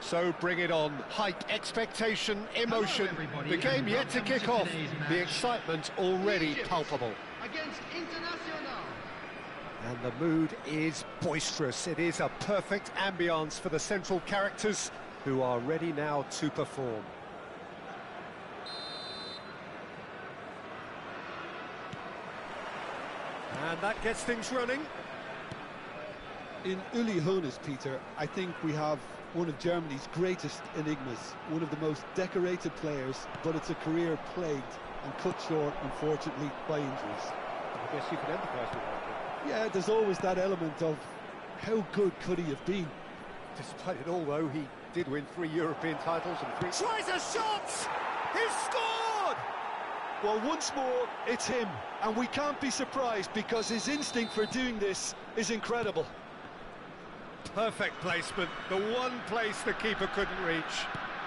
So bring it on. Hype, expectation, emotion. The game yet to kick off. The excitement already palpable. Against Internacional. And the mood is boisterous. It is a perfect ambience for the central characters who are ready now to perform. And that gets things running. In Uli Hoeneß, Peter, I think we have one of Germany's greatest enigmas, one of the most decorated players, but it's a career plagued and cut short, unfortunately, by injuries. I guess you could empathise with that. Yeah, there's always that element of how good could he have been? Despite it all, though, he did win 3 European titles and 3... Tries a shot! He's scored! Well, once more, it's him, and we can't be surprised because his instinct for doing this is incredible. Perfect placement, the one place the keeper couldn't reach.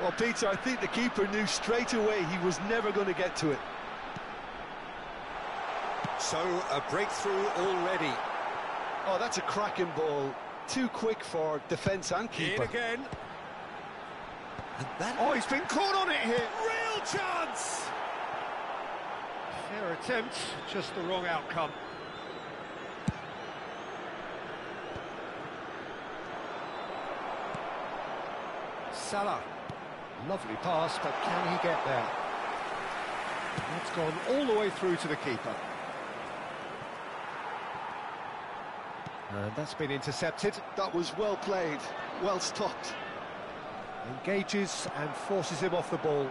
Well, Peter, I think the keeper knew straight away he was never going to get to it. So, a breakthrough already. Oh, that's a cracking ball. Too quick for defence and keeper. In again. And that... Oh, he's been caught on it here. Real chance! Fair attempt, just the wrong outcome. Salah. Lovely pass, but can he get there? It's gone all the way through to the keeper. And that's been intercepted. That was well played, well stopped. Engages and forces him off the ball.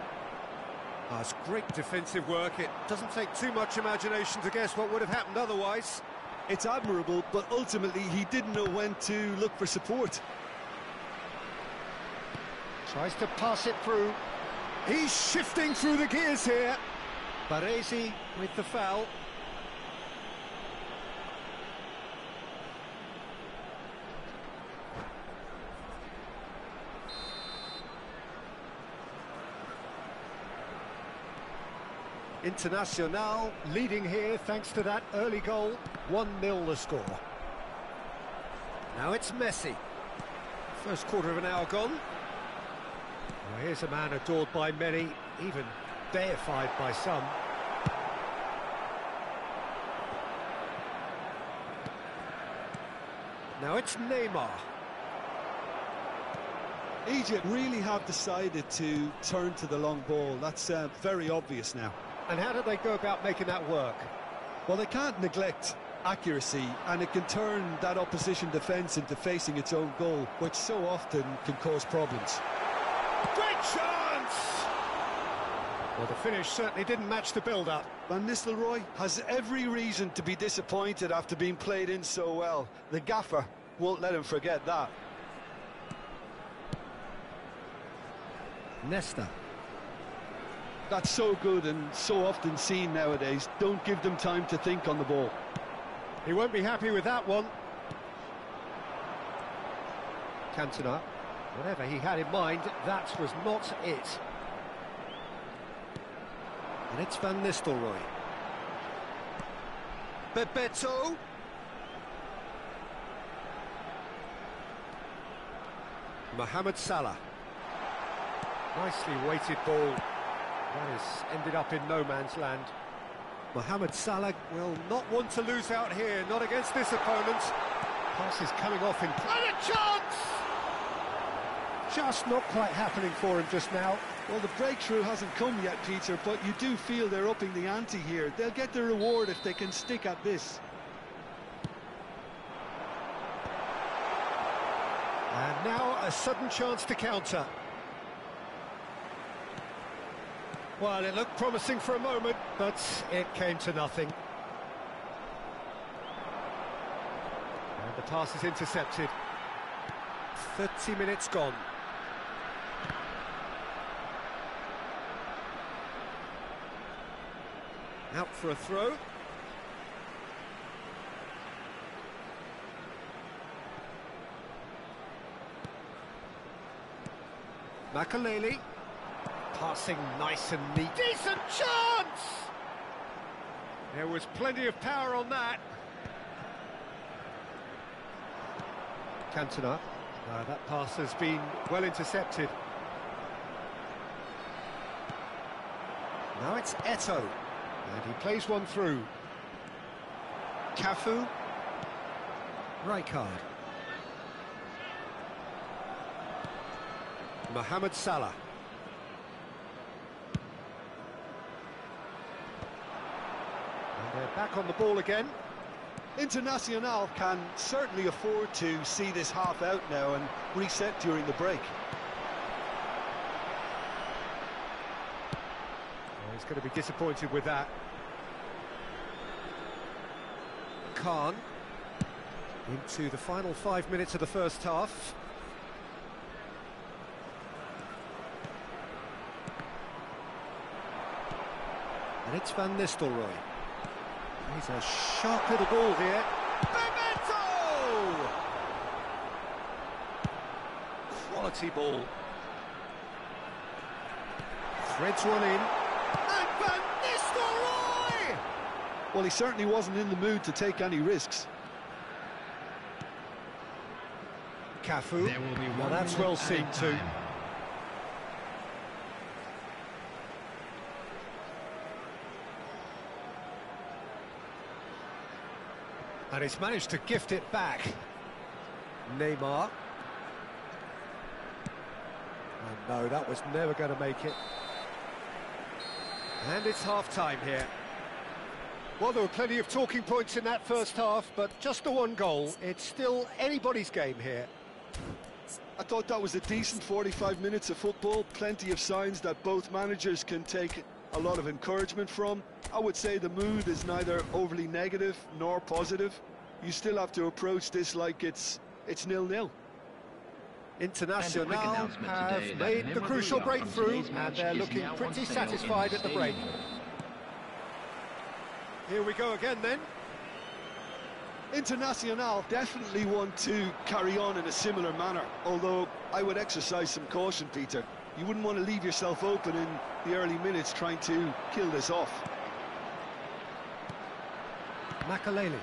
That's great defensive work. It doesn't take too much imagination to guess what would have happened otherwise. It's admirable, but ultimately he didn't know when to look for support. Tries to pass it through. He's shifting through the gears here. Baresi with the foul. Internacional leading here thanks to that early goal. 1-0 the score. Now it's Messi. First quarter of an hour gone. Well, here's a man adored by many, even deified by some. Now it's Neymar. Egypt really have decided to turn to the long ball. That's very obvious now. And how do they go about making that work? Well, they can't neglect accuracy, and it can turn that opposition defence into facing its own goal, which so often can cause problems. Great chance! Well, the finish certainly didn't match the build-up. Van Nistelrooy has every reason to be disappointed after being played in so well. The gaffer won't let him forget that. Nesta. That's so good and so often seen nowadays. Don't give them time to think on the ball. He won't be happy with that one. Cantona. Whatever he had in mind, that was not it. And it's Van Nistelrooy. Bebeto. Mohamed Salah. Nicely weighted ball. That has ended up in no man's land. Mohamed Salah will not want to lose out here, not against this opponent. Pass is coming off in... And a chance! Just not quite happening for him just now. Well, the breakthrough hasn't come yet, Peter, but you do feel they're upping the ante here. They'll get the reward if they can stick at this. And now a sudden chance to counter. Well, it looked promising for a moment, but it came to nothing. And the pass is intercepted. 30 minutes gone. Out for a throw. Makaleli. Passing nice and neat. Decent chance! There was plenty of power on that. Cantona. That pass has been well intercepted. Now it's Eto'o, and he plays one through. Cafu. Rijkaard. Mohamed Salah. And they're back on the ball again. Internacional can certainly afford to see this half out now and reset during the break. Oh, he's going to be disappointed with that. Khan into the final 5 minutes of the first half. And it's Van Nistelrooy. He's a sharp little ball here. Memento! Quality ball. Threads one in. And Van Nistelrooy! Well, he certainly wasn't in the mood to take any risks. Cafu. Well, that's well seen too. And he's managed to gift it back. Neymar. And no, that was never going to make it. And it's half-time here. Well, there were plenty of talking points in that first half, but just the one goal. It's still anybody's game here. I thought that was a decent 45 minutes of football. Plenty of signs that both managers can take a lot of encouragement from. I would say the mood is neither overly negative nor positive. You still have to approach this like it's 0-0. Internacional have made the crucial breakthrough, and they're looking pretty satisfied at the break. Here we go again then. Internacional definitely want to carry on in a similar manner, although I would exercise some caution, Peter. You wouldn't want to leave yourself open in the early minutes trying to kill this off. Makaleli.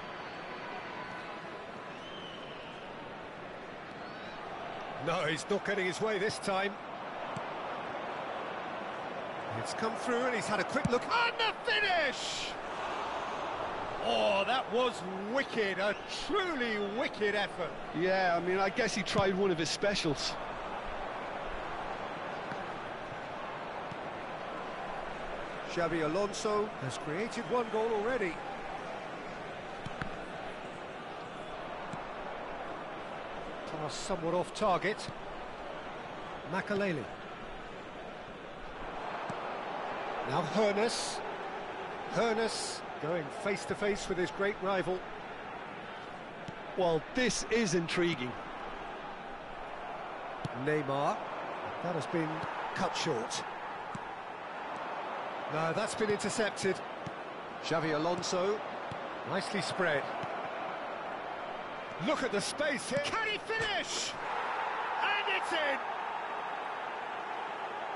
No, he's not getting his way this time. It's come through and he's had a quick look. And the finish! Oh, that was wicked, a truly wicked effort. Yeah, I mean, I guess he tried one of his specials. Xabi Alonso has created one goal already. Pass somewhat off target. Makaleli. Now Hoeneß. Hoeneß going face-to-face with his great rival. Well, this is intriguing. Neymar. That has been cut short. No, that's been intercepted. Xabi Alonso. Nicely spread. Look at the space here. Can he finish? And it's in!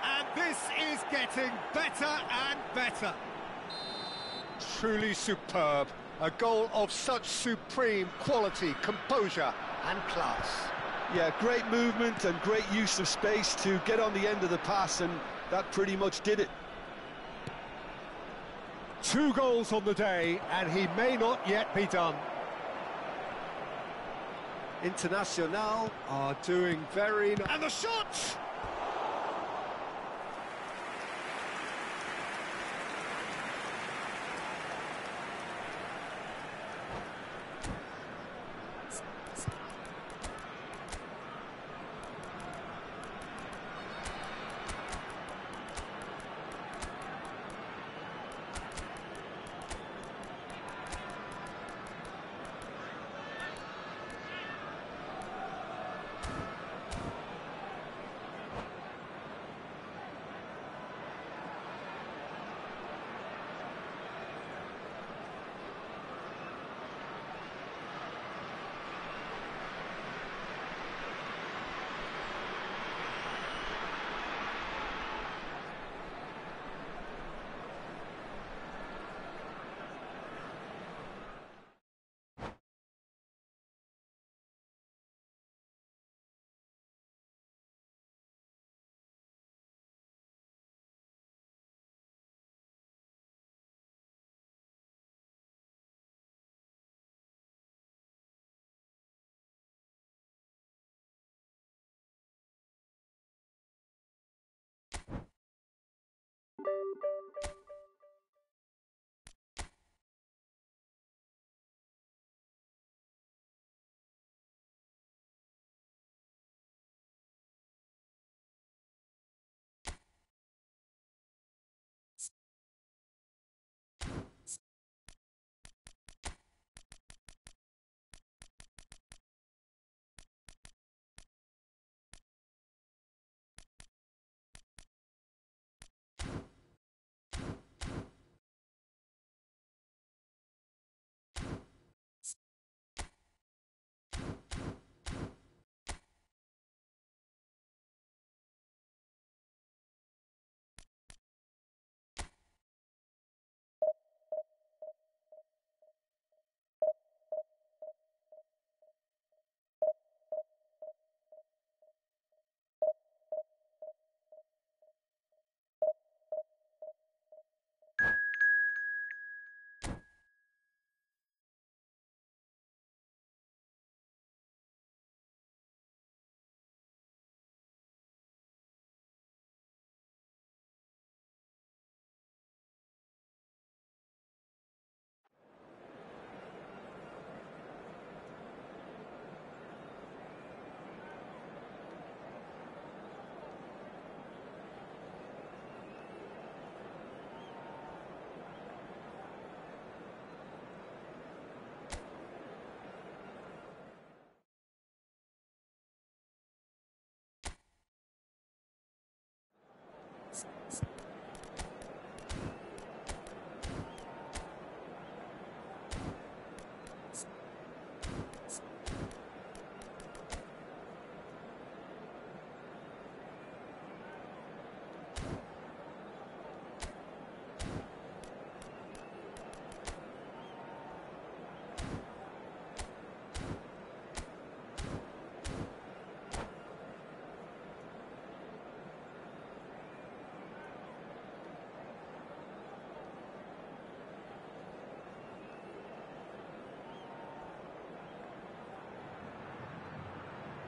And this is getting better and better. Truly superb. A goal of such supreme quality, composure and class. Yeah, great movement and great use of space to get on the end of the pass, and that pretty much did it. 2 goals on the day, and he may not yet be done. Internacional are doing very nice. And the shot!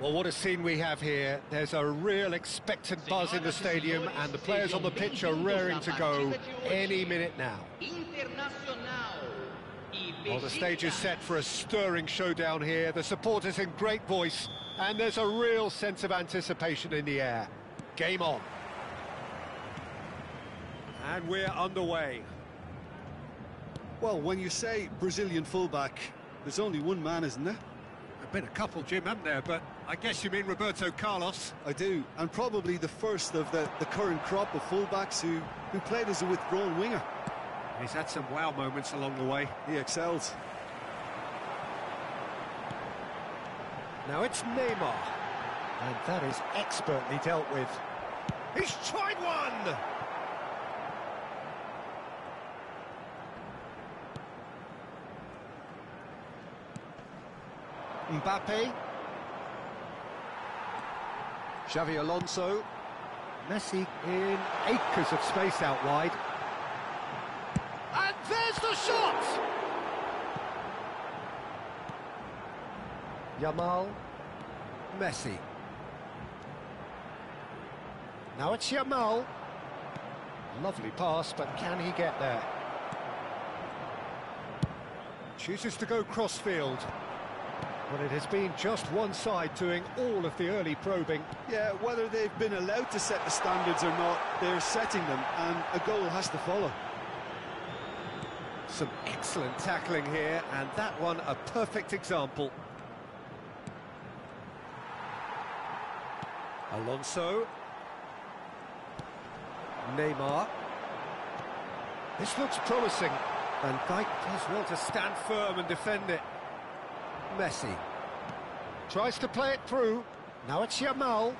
Well, what a scene we have here. There's a real expectant buzz in the stadium, and the players on the pitch are raring to go any minute now. Well, the stage is set for a stirring showdown here. The supporters in great voice, and there's a real sense of anticipation in the air. Game on. And we're underway. Well, when you say Brazilian fullback, there's only one man, isn't there? There've been a couple, Jim, haven't there? But I guess you mean Roberto Carlos. I do, and probably the first of the current crop of fullbacks who played as a withdrawn winger. He's had some wow moments along the way. He excels. Now it's Neymar. And that is expertly dealt with. He's tried one! Mbappe. Xavi Alonso. Messi in acres of space out wide. And there's the shot! Yamal. Messi. Now it's Yamal. Lovely pass, but can he get there? Chooses to go cross-field. Well, it has been just one side doing all of the early probing. Yeah, whether they've been allowed to set the standards or not, they're setting them, and a goal has to follow. Some excellent tackling here, and that one a perfect example. Alonso. Neymar. This looks promising. Van Dijk does well to stand firm and defend it. Messi. Tries to play it through. Now it's Yamal.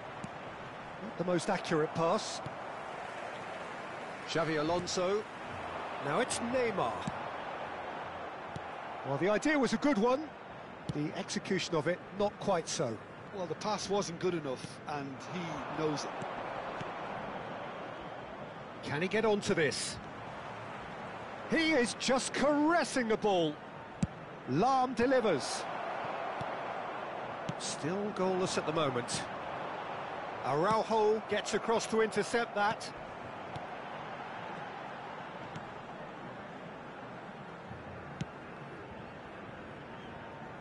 Not the most accurate pass. Xavi Alonso. Now it's Neymar. Well, the idea was a good one. The execution of it, not quite so. Well, the pass wasn't good enough, and he knows it. Can he get onto this? He is just caressing the ball. Lahm delivers. Still goalless at the moment. Araujo gets across to intercept that.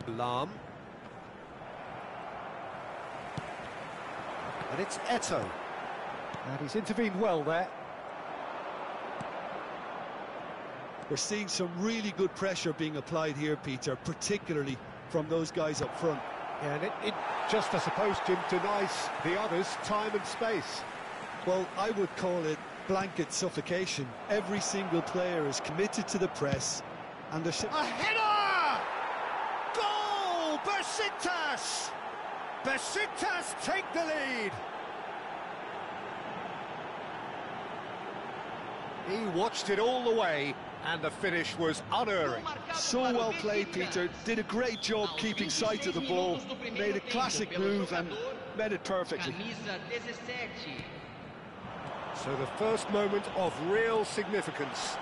Lahm. And it's Eto'o. And he's intervened well there. We're seeing some really good pressure being applied here, Peter, particularly from those guys up front. Yeah, and it just, I suppose, Jim, denies the others time and space. Well, I would call it blanket suffocation. Every single player is committed to the press, and they're... A header! Goal! Besiktas! Besiktas take the lead! He watched it all the way, and the finish was unerring. So well played, Peter. Did a great job keeping sight of the ball. Made a classic move and met it perfectly. So the first moment of real significance.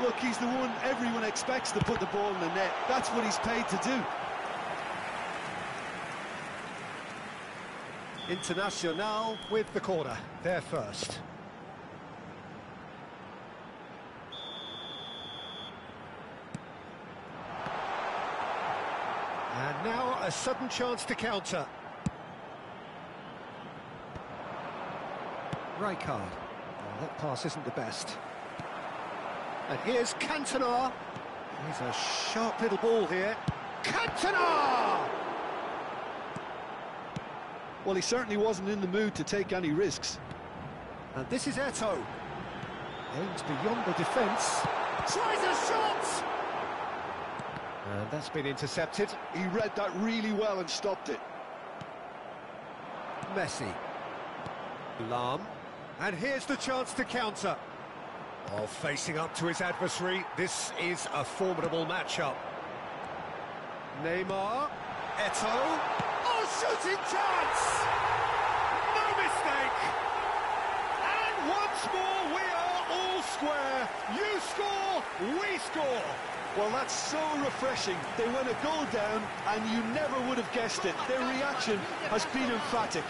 Look, he's the one everyone expects to put the ball in the net. That's what he's paid to do. Internacional with the corner. They're first. And now a sudden chance to counter. Rijkaard. Oh, that pass isn't the best. And here's Cantona. He's a sharp little ball here. Cantona! Well, he certainly wasn't in the mood to take any risks. And this is Eto'o. Aims beyond the defence. Tries a shot! And that's been intercepted. He read that really well and stopped it. Messi. Lahm. And here's the chance to counter. Oh, facing up to his adversary, this is a formidable matchup. Neymar. Eto'o. Oh, shooting chance! No mistake! And once more we are all square. You score, we score. Well, that's so refreshing. They went a goal down, and you never would have guessed it. Their reaction has been emphatic.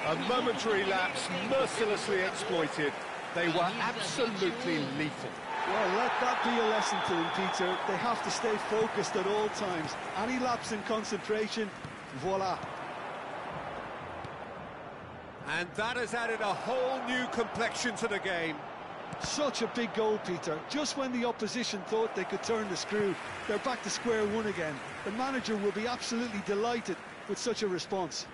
A momentary lapse mercilessly exploited. They were absolutely lethal. Well, let that be a lesson to them, Peter. They have to stay focused at all times. Any lapse in concentration, voila. And that has added a whole new complexion to the game. Such a big goal, Peter. Just when the opposition thought they could turn the screw, they're back to square one again. The manager will be absolutely delighted with such a response.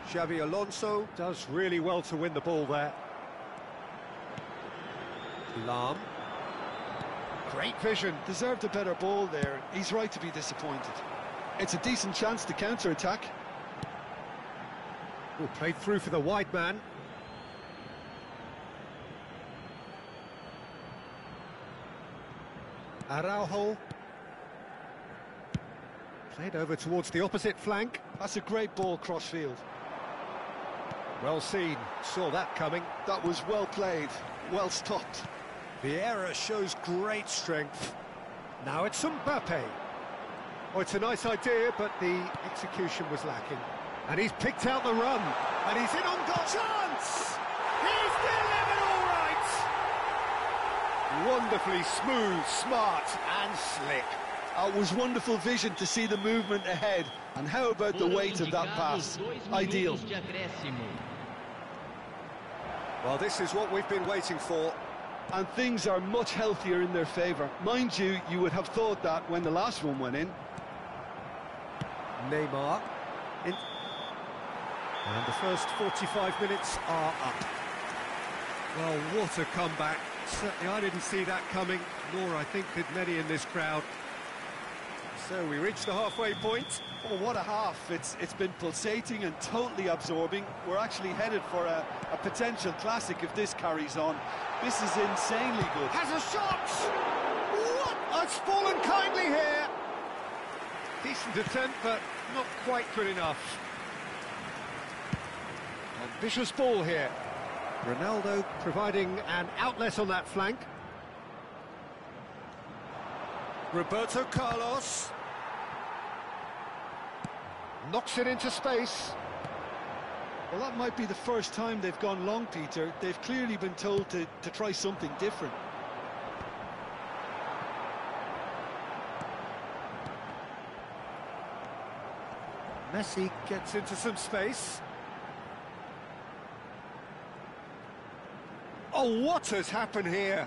Xabi Alonso does really well to win the ball there. Lahm. Great vision. Deserved a better ball there. He's right to be disappointed. It's a decent chance to counter-attack. Oh, played through for the wide man. Araujo. Played over towards the opposite flank. That's a great ball cross-field. Well seen, saw that coming. That was well played, well stopped. The error shows great strength. Now it's Mbappe. Oh, it's a nice idea, but the execution was lacking. And he's picked out the run, and he's in on goal. Chance! He's delivered all right! Wonderfully smooth, smart, and slick. It was wonderful vision to see the movement ahead. And how about the weight of that pass? Ideal. Well, this is what we've been waiting for. And things are much healthier in their favour. Mind you, you would have thought that when the last one went in. Neymar. And the first 45 minutes are up. Well, what a comeback. Certainly I didn't see that coming, nor I think did many in this crowd. So we reached the halfway point. Oh, what a half. It's been pulsating and totally absorbing. We're actually headed for a potential classic if this carries on. This is insanely good. Has a shot! What? It's fallen kindly here. Decent attempt, but not quite good enough. Ambitious ball here. Ronaldo providing an outlet on that flank. Roberto Carlos. Knocks it into space. Well, that might be the first time they've gone long, Peter. They've clearly been told to try something different. Messi gets into some space. Oh, what has happened here?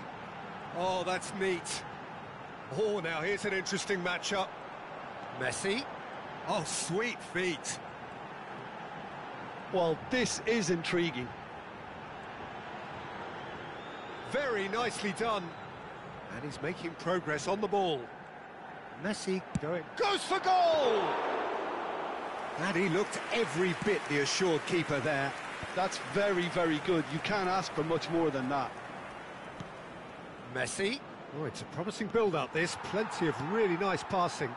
Oh, that's neat. Oh, now here's an interesting matchup. Messi. Oh, sweet feet. Well, this is intriguing. Very nicely done. And he's making progress on the ball. Messi goes for goal! And he looked every bit the assured keeper there. That's very, very good. You can't ask for much more than that. Messi. Oh, it's a promising build-up, this. Plenty of really nice passing.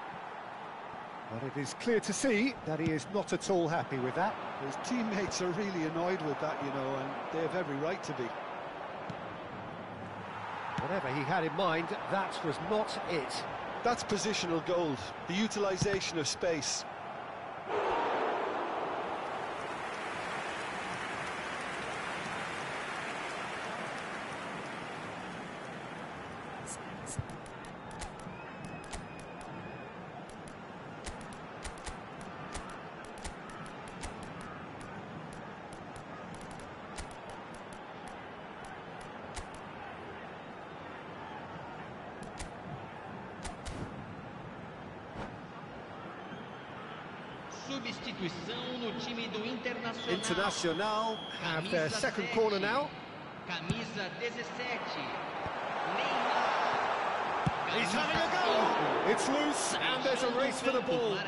But it is clear to see that he is not at all happy with that. His teammates are really annoyed with that, you know, and they have every right to be. Whatever he had in mind, that was not it. That's positional gold, the utilisation of space. Substituição no time do Internacional have their second corner now. Camisa 17. Neymar. He's having a go! It's loose, and there's a race for the ball.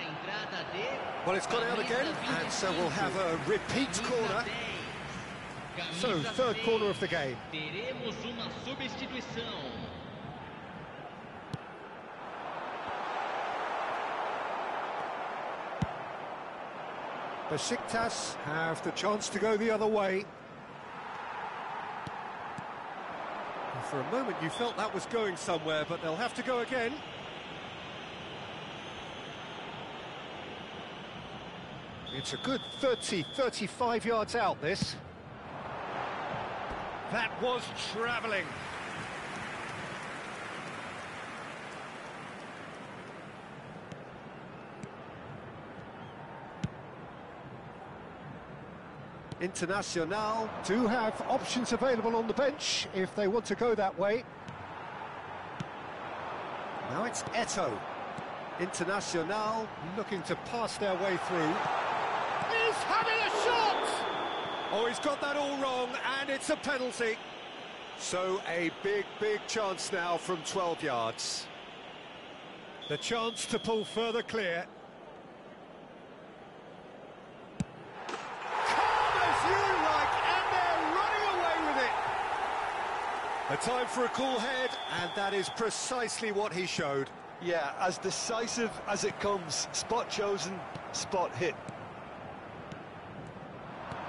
Well, it's gone out again, and so we'll have a repeat corner. So, third corner of the game. Teremos uma substituição. Besiktas have the chance to go the other way. And for a moment you felt that was going somewhere, but they'll have to go again. It's a good 35 yards out, this. That was travelling. Internacional do have options available on the bench if they want to go that way. Now it's Eto'o. Internacional looking to pass their way through. He's having a shot! Oh, he's got that all wrong, and it's a penalty. So a big chance now from 12 yards. The chance to pull further clear. A time for a cool head, and that is precisely what he showed. Yeah, as decisive as it comes. Spot chosen, spot hit.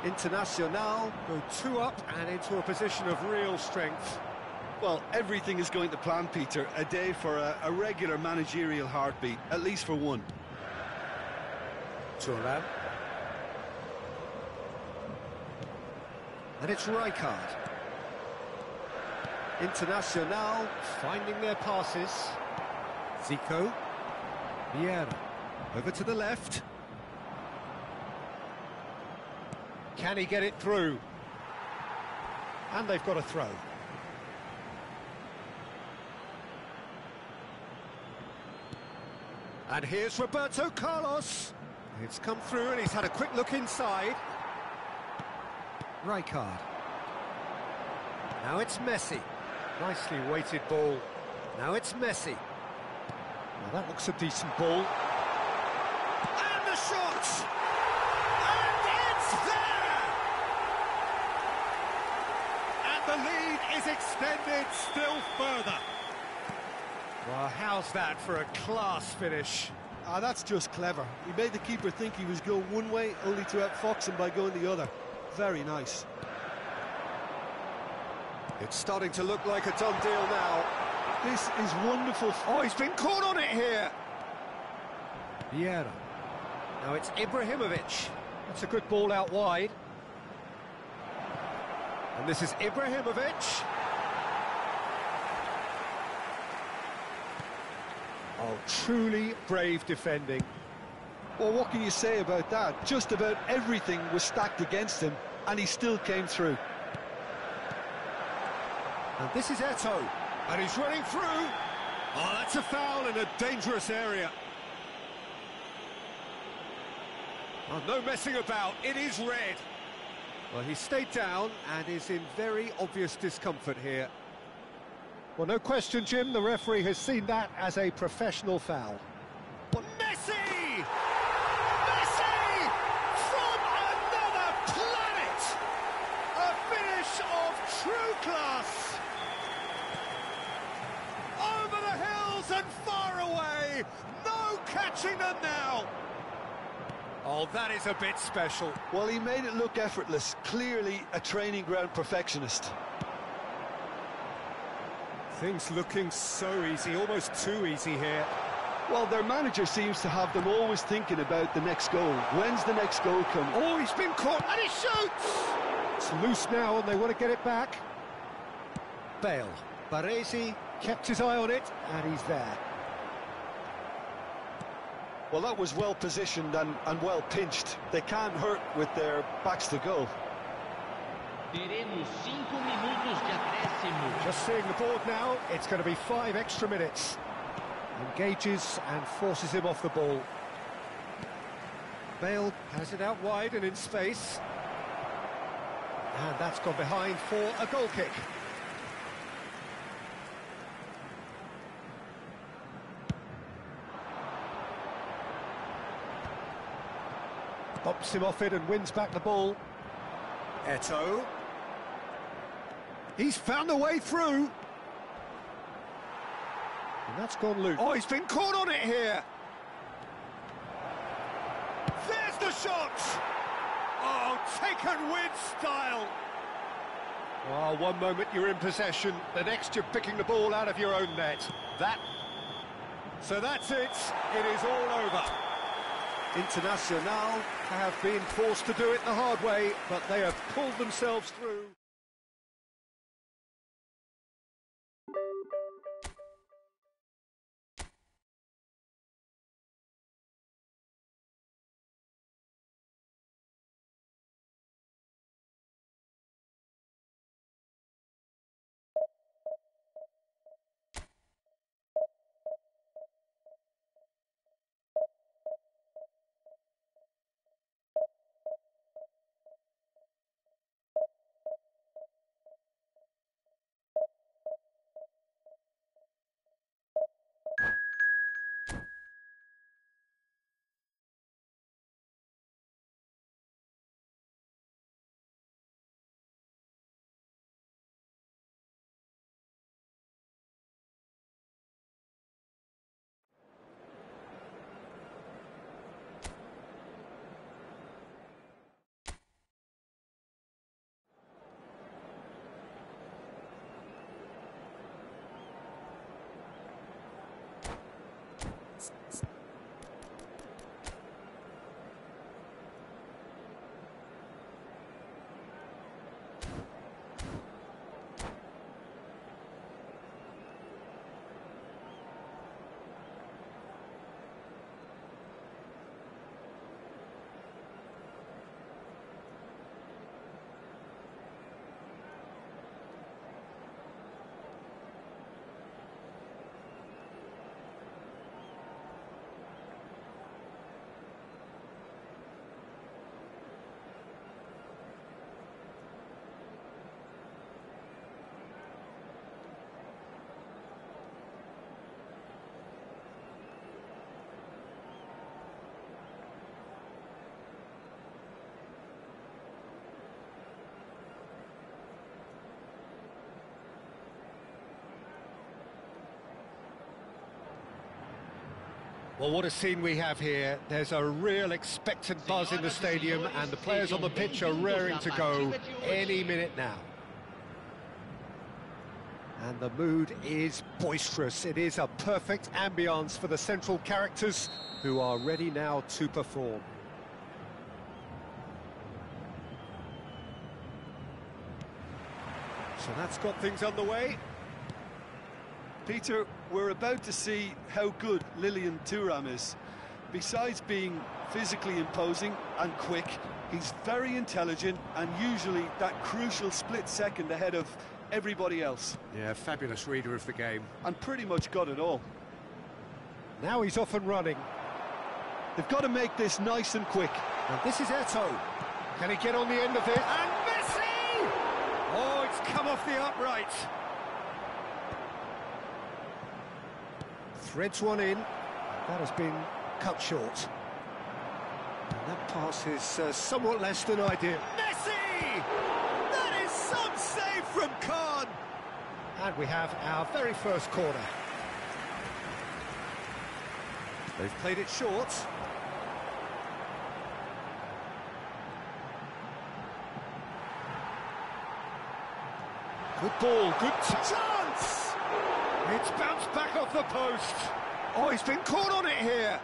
Internacional go 2 up and into a position of real strength. Well, everything is going to plan, Peter. A day for a regular managerial heartbeat, at least for one. Thuram. And it's Rijkaard. Internacional finding their passes. Zico. Vieira. Over to the left. Can he get it through? And they've got a throw. And here's Roberto Carlos. It's come through and he's had a quick look inside. Rijkaard. Now it's Messi. Nicely weighted ball. Now it's Messi. Well, that looks a decent ball. And the shot! And it's there! And the lead is extended still further. Well, how's that for a class finish? Ah, that's just clever. He made the keeper think he was going one way, only to outfox him by going the other. Very nice. It's starting to look like a done deal now. This is wonderful. Oh, he's been caught on it here. Vieira. Now it's Ibrahimovic. That's a good ball out wide. And this is Ibrahimovic. Oh, truly brave defending. Well, what can you say about that? Just about everything was stacked against him, and he still came through. And this is Eto'o, and he's running through. Oh, that's a foul in a dangerous area. Oh, no messing about, it is red. Well, he stayed down and is in very obvious discomfort here. Well, no question, Jim, the referee has seen that as a professional foul. Well, Messi! Messi! From another planet! A finish of true class! Over the hills and far away! No catching them now! Oh, that is a bit special. Well, he made it look effortless. Clearly a training ground perfectionist. Things looking so easy, almost too easy here. Well, their manager seems to have them always thinking about the next goal. When's the next goal coming? Oh, he's been caught, and he shoots! It's loose now, and they want to get it back. Bale. Baresi kept his eye on it, and he's there. Well, that was well positioned and well pinched. They can't hurt with their backs to goal. Teremos 5 minutos de acréscimo. Just seeing the board now, it's going to be 5 extra minutes. Engages and forces him off the ball. Bale has it out wide and in space. And that's gone behind for a goal kick. Bops him off it and wins back the ball. Eto'o. He's found a way through. And that's gone loose. Oh, he's been caught on it here. There's the the shot! Oh, taken with style! Oh, one moment you're in possession, the next you're picking the ball out of your own net. So that's it, it is all over. Internacional have been forced to do it the hard way, but they have pulled themselves through. Well, what a scene we have here. There's a real expectant buzz in the stadium, and the players on the pitch are raring to go any minute now. And the mood is boisterous. It is a perfect ambience for the central characters who are ready now to perform. So that's got things underway. Peter, we're about to see how good Lilian Thuram is. Besides being physically imposing and quick, he's very intelligent and usually that crucial split second ahead of everybody else. Yeah, fabulous reader of the game. And pretty much got it all. Now he's off and running. They've got to make this nice and quick. And this is Eto'o. Can he get on the end of it? And Messi! Oh, it's come off the upright. Threads one in. That has been cut short. And that pass is somewhat less than ideal. Messi! That is some save from Khan! And we have our very first corner. They've played it short. Good ball, good chance! It's bounced back off the post. Oh, he's been caught on it here.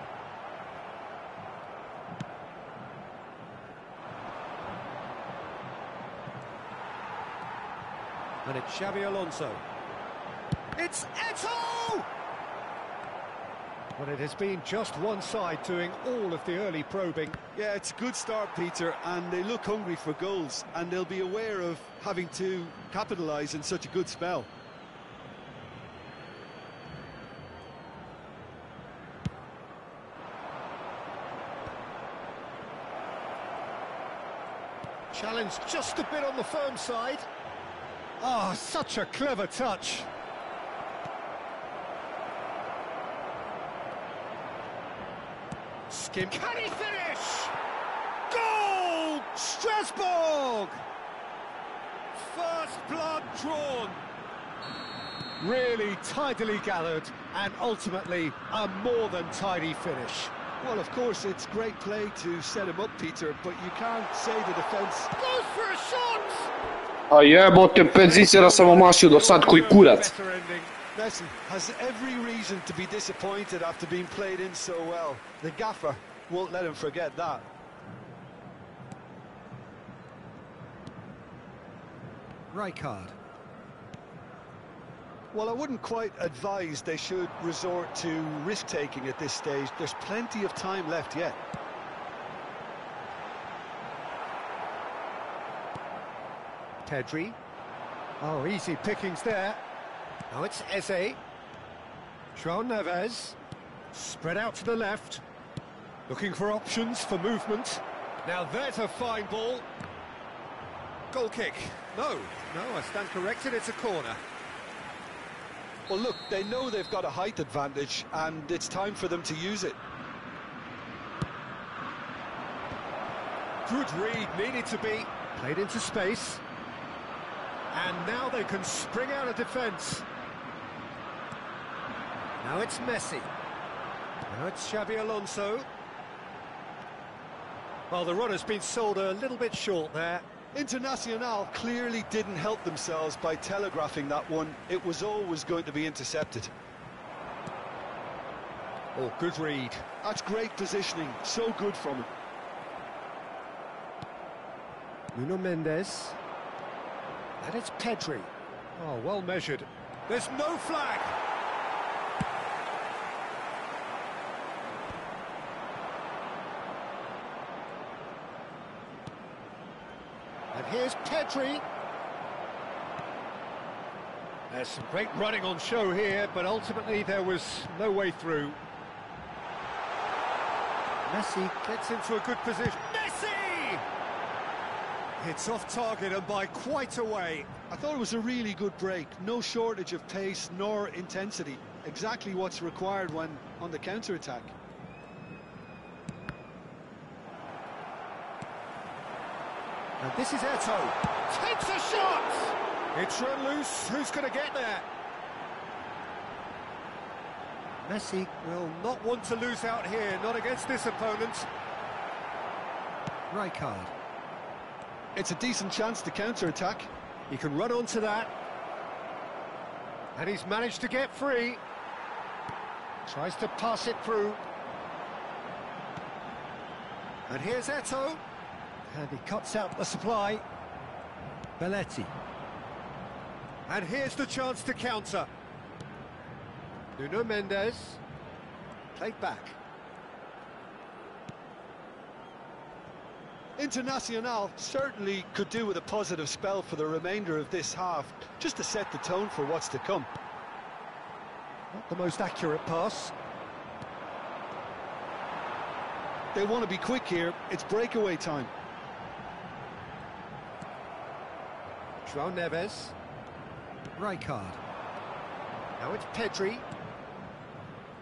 And it's Xabi Alonso. It's Eto'o! Well, it has been just one side doing all of the early probing. Yeah, it's a good start, Peter, and they look hungry for goals, and they'll be aware of having to capitalise in such a good spell. Challenge just a bit on the firm side. Oh, such a clever touch. Skim. Can he finish? Goal! Strasbourg! First blood drawn. Really tidily gathered, and ultimately a more than tidy finish. Well, of course, it's great play to set him up, Peter, but you can't say the defence... Goes for a shot! A jebote, 5 zicera sam omašio do sad koji kurac. Messi has every reason to be disappointed after being played in so well. The gaffer won't let him forget that. Rijkaard. Well, I wouldn't quite advise they should resort to risk-taking at this stage. There's plenty of time left yet. Pedri. Oh, easy pickings there. Now it's Eze. João Neves. Spread out to the left. Looking for options for movement. Now there's a fine ball. Goal kick. No, I stand corrected, it's a corner. Well, look, they know they've got a height advantage, and it's time for them to use it. Good read, needed to be. Played into space. And now they can spring out of defence. Now it's Messi. Now it's Xabi Alonso. Well, the run has been sold a little bit short there. Internacional clearly didn't help themselves by telegraphing that one. It was always going to be intercepted. Oh, good read. That's great positioning, so good from him. Nuno Mendes. And it's Pedri. Oh, well measured. There's no flag! And here's Pedri. There's some great running on show here, but ultimately there was no way through. Messi gets into a good position. Messi! It's off target and by quite a way. I thought it was a really good break. No shortage of pace nor intensity. Exactly what's required when on the counter-attack. And this is Eto'o. Takes a shot! It's run loose. Who's going to get there? Messi will not want to lose out here, not against this opponent. Rijkaard. It's a decent chance to counter-attack. He can run onto that. And he's managed to get free. Tries to pass it through. And here's Eto'o. And he cuts out the supply. Belletti. And here's the chance to counter. Nuno Mendes. Played back. Internacional certainly could do with a positive spell for the remainder of this half, just to set the tone for what's to come. Not the most accurate pass. They want to be quick here. It's breakaway time. João Neves. Rijkaard. Now it's Pedri.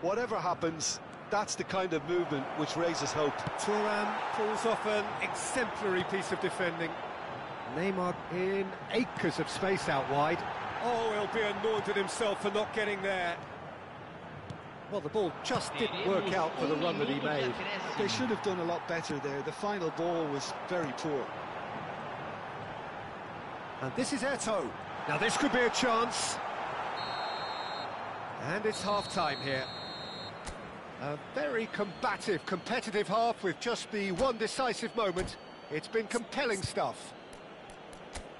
Whatever happens, that's the kind of movement which raises hope. Thuram pulls off an exemplary piece of defending. Neymar in acres of space out wide. Oh, he'll be annoyed at himself for not getting there. Well, the ball just didn't work out for the run that he made. They should have done a lot better there. The final ball was very poor. And this is Eto'o. Now this could be a chance. And it's half-time here. A very combative, competitive half with just the one decisive moment. It's been compelling stuff.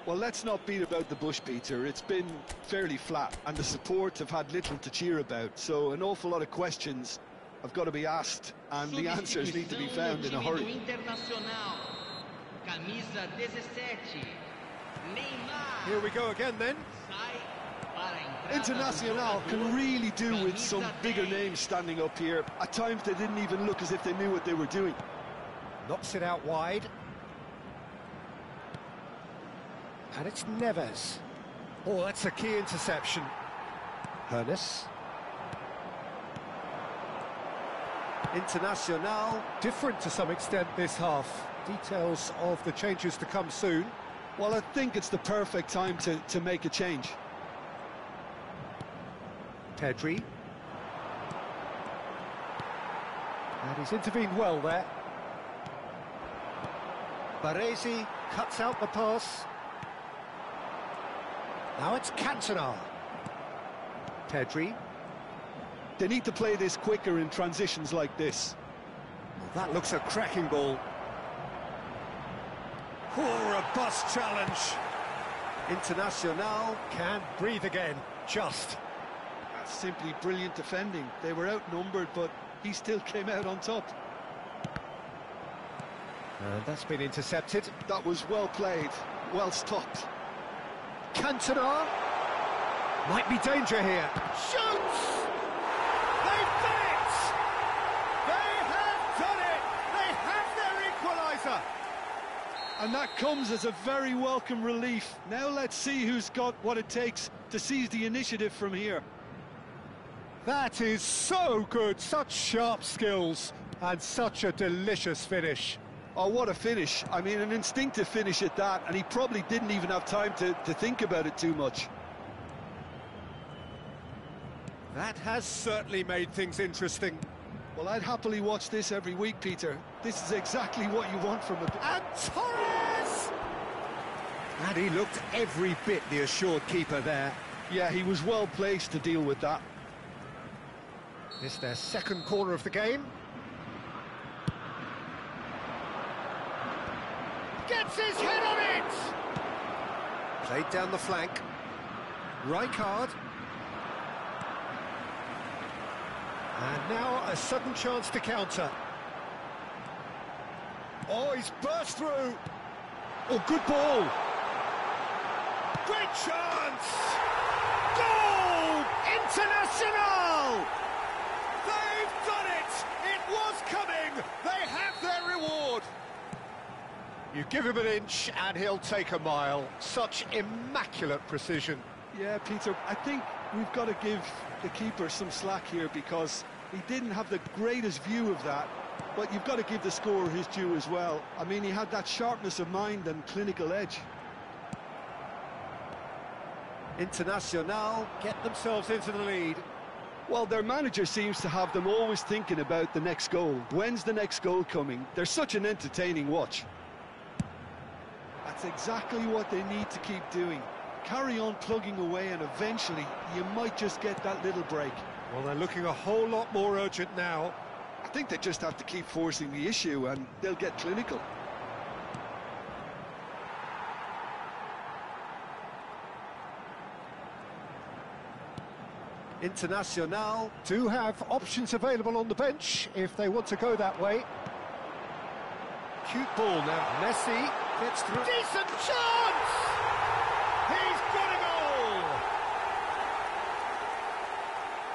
Well, let's not beat about the bush, Peter. It's been fairly flat, and the support have had little to cheer about. So an awful lot of questions have got to be asked, and the answers need to be found in a hurry. Here we go again then. Internacional can really do with some bigger names standing up here. At times they didn't even look as if they knew what they were doing. Knocks it out wide. And it's Neves. Oh, that's a key interception. Hernes. Internacional, different to some extent this half. Details of the changes to come soon. Well, I think it's the perfect time to make a change. Pedri. And he's intervened well there. Baresi cuts out the pass. Now it's Cantona. Pedri. They need to play this quicker in transitions like this. Well, that looks a cracking ball. Oh, a robust challenge. Internacional can breathe again, just. That's simply brilliant defending. They were outnumbered, but he still came out on top. And that's been intercepted. That was well played, well stopped. Cantona. Might be danger here. Shoots! They've done it! They have done it! They have their equaliser! And that comes as a very welcome relief. Now let's see who's got what it takes to seize the initiative from here. That is so good, such sharp skills, and such a delicious finish. Oh, what a finish. I mean, an instinctive finish at that, and he probably didn't even have time to think about it too much. That has certainly made things interesting. Well, I'd happily watch this every week, Peter. This is exactly what you want from a... And Torres! And he looked every bit the assured keeper there. Yeah, he was well placed to deal with that. It's their second corner of the game. Gets his head on it! Played down the flank. Rijkaard. And now a sudden chance to counter. Oh, he's burst through. Oh, good ball. Great chance! Goal! Internacional! They've done it! It was coming! They have their reward! You give him an inch and he'll take a mile. Such immaculate precision. Yeah, Peter, I think we've got to give the keeper some slack here because he didn't have the greatest view of that, but you've got to give the scorer his due as well. I mean, he had that sharpness of mind and clinical edge. Internacional get themselves into the lead. Well, their manager seems to have them always thinking about the next goal. When's the next goal coming? They're such an entertaining watch. That's exactly what they need to keep doing. Carry on plugging away and eventually you might just get that little break. Well, they're looking a whole lot more urgent now. I think they just have to keep forcing the issue and they'll get clinical. Internacional do have options available on the bench if they want to go that way. Cute ball now. Messi gets through. Decent chance! He's got a goal!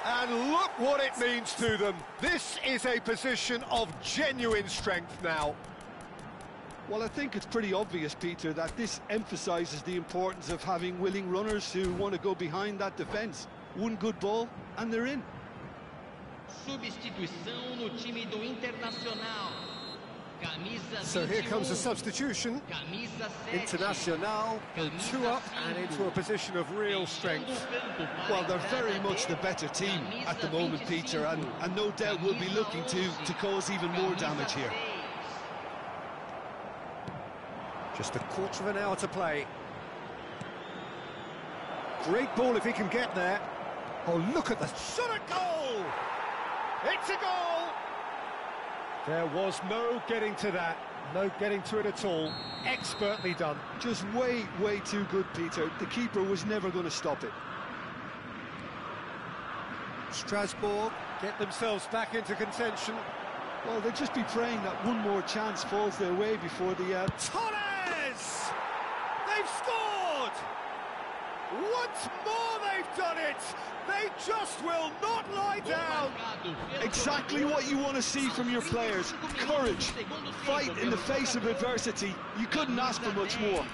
And look what it means to them. This is a position of genuine strength now. Well, I think it's pretty obvious, Peter, that this emphasises the importance of having willing runners who want to go behind that defence. One good ball, and they're in. Substituição no time do Internacional. Camisa So here comes a substitution. Camisa 7. Internacional, two up and into a position of real strength. Well, they're very much the better team at the moment, Peter, and no doubt will be looking to cause even more damage here. Just a quarter of an hour to play. Great ball if he can get there. Oh, look at the Shot a goal! It's a goal! There was no getting to that, no getting to it at all. Expertly done. Just way, way too good, Peter. The keeper was never going to stop it. Strasbourg get themselves back into contention. Well, they'll just be praying that one more chance falls their way before the... Torres! They've scored! Once more they've done it! They just will not lie down! Exactly what you want to see from your players. Courage, fight in the face of adversity. You couldn't ask for much more.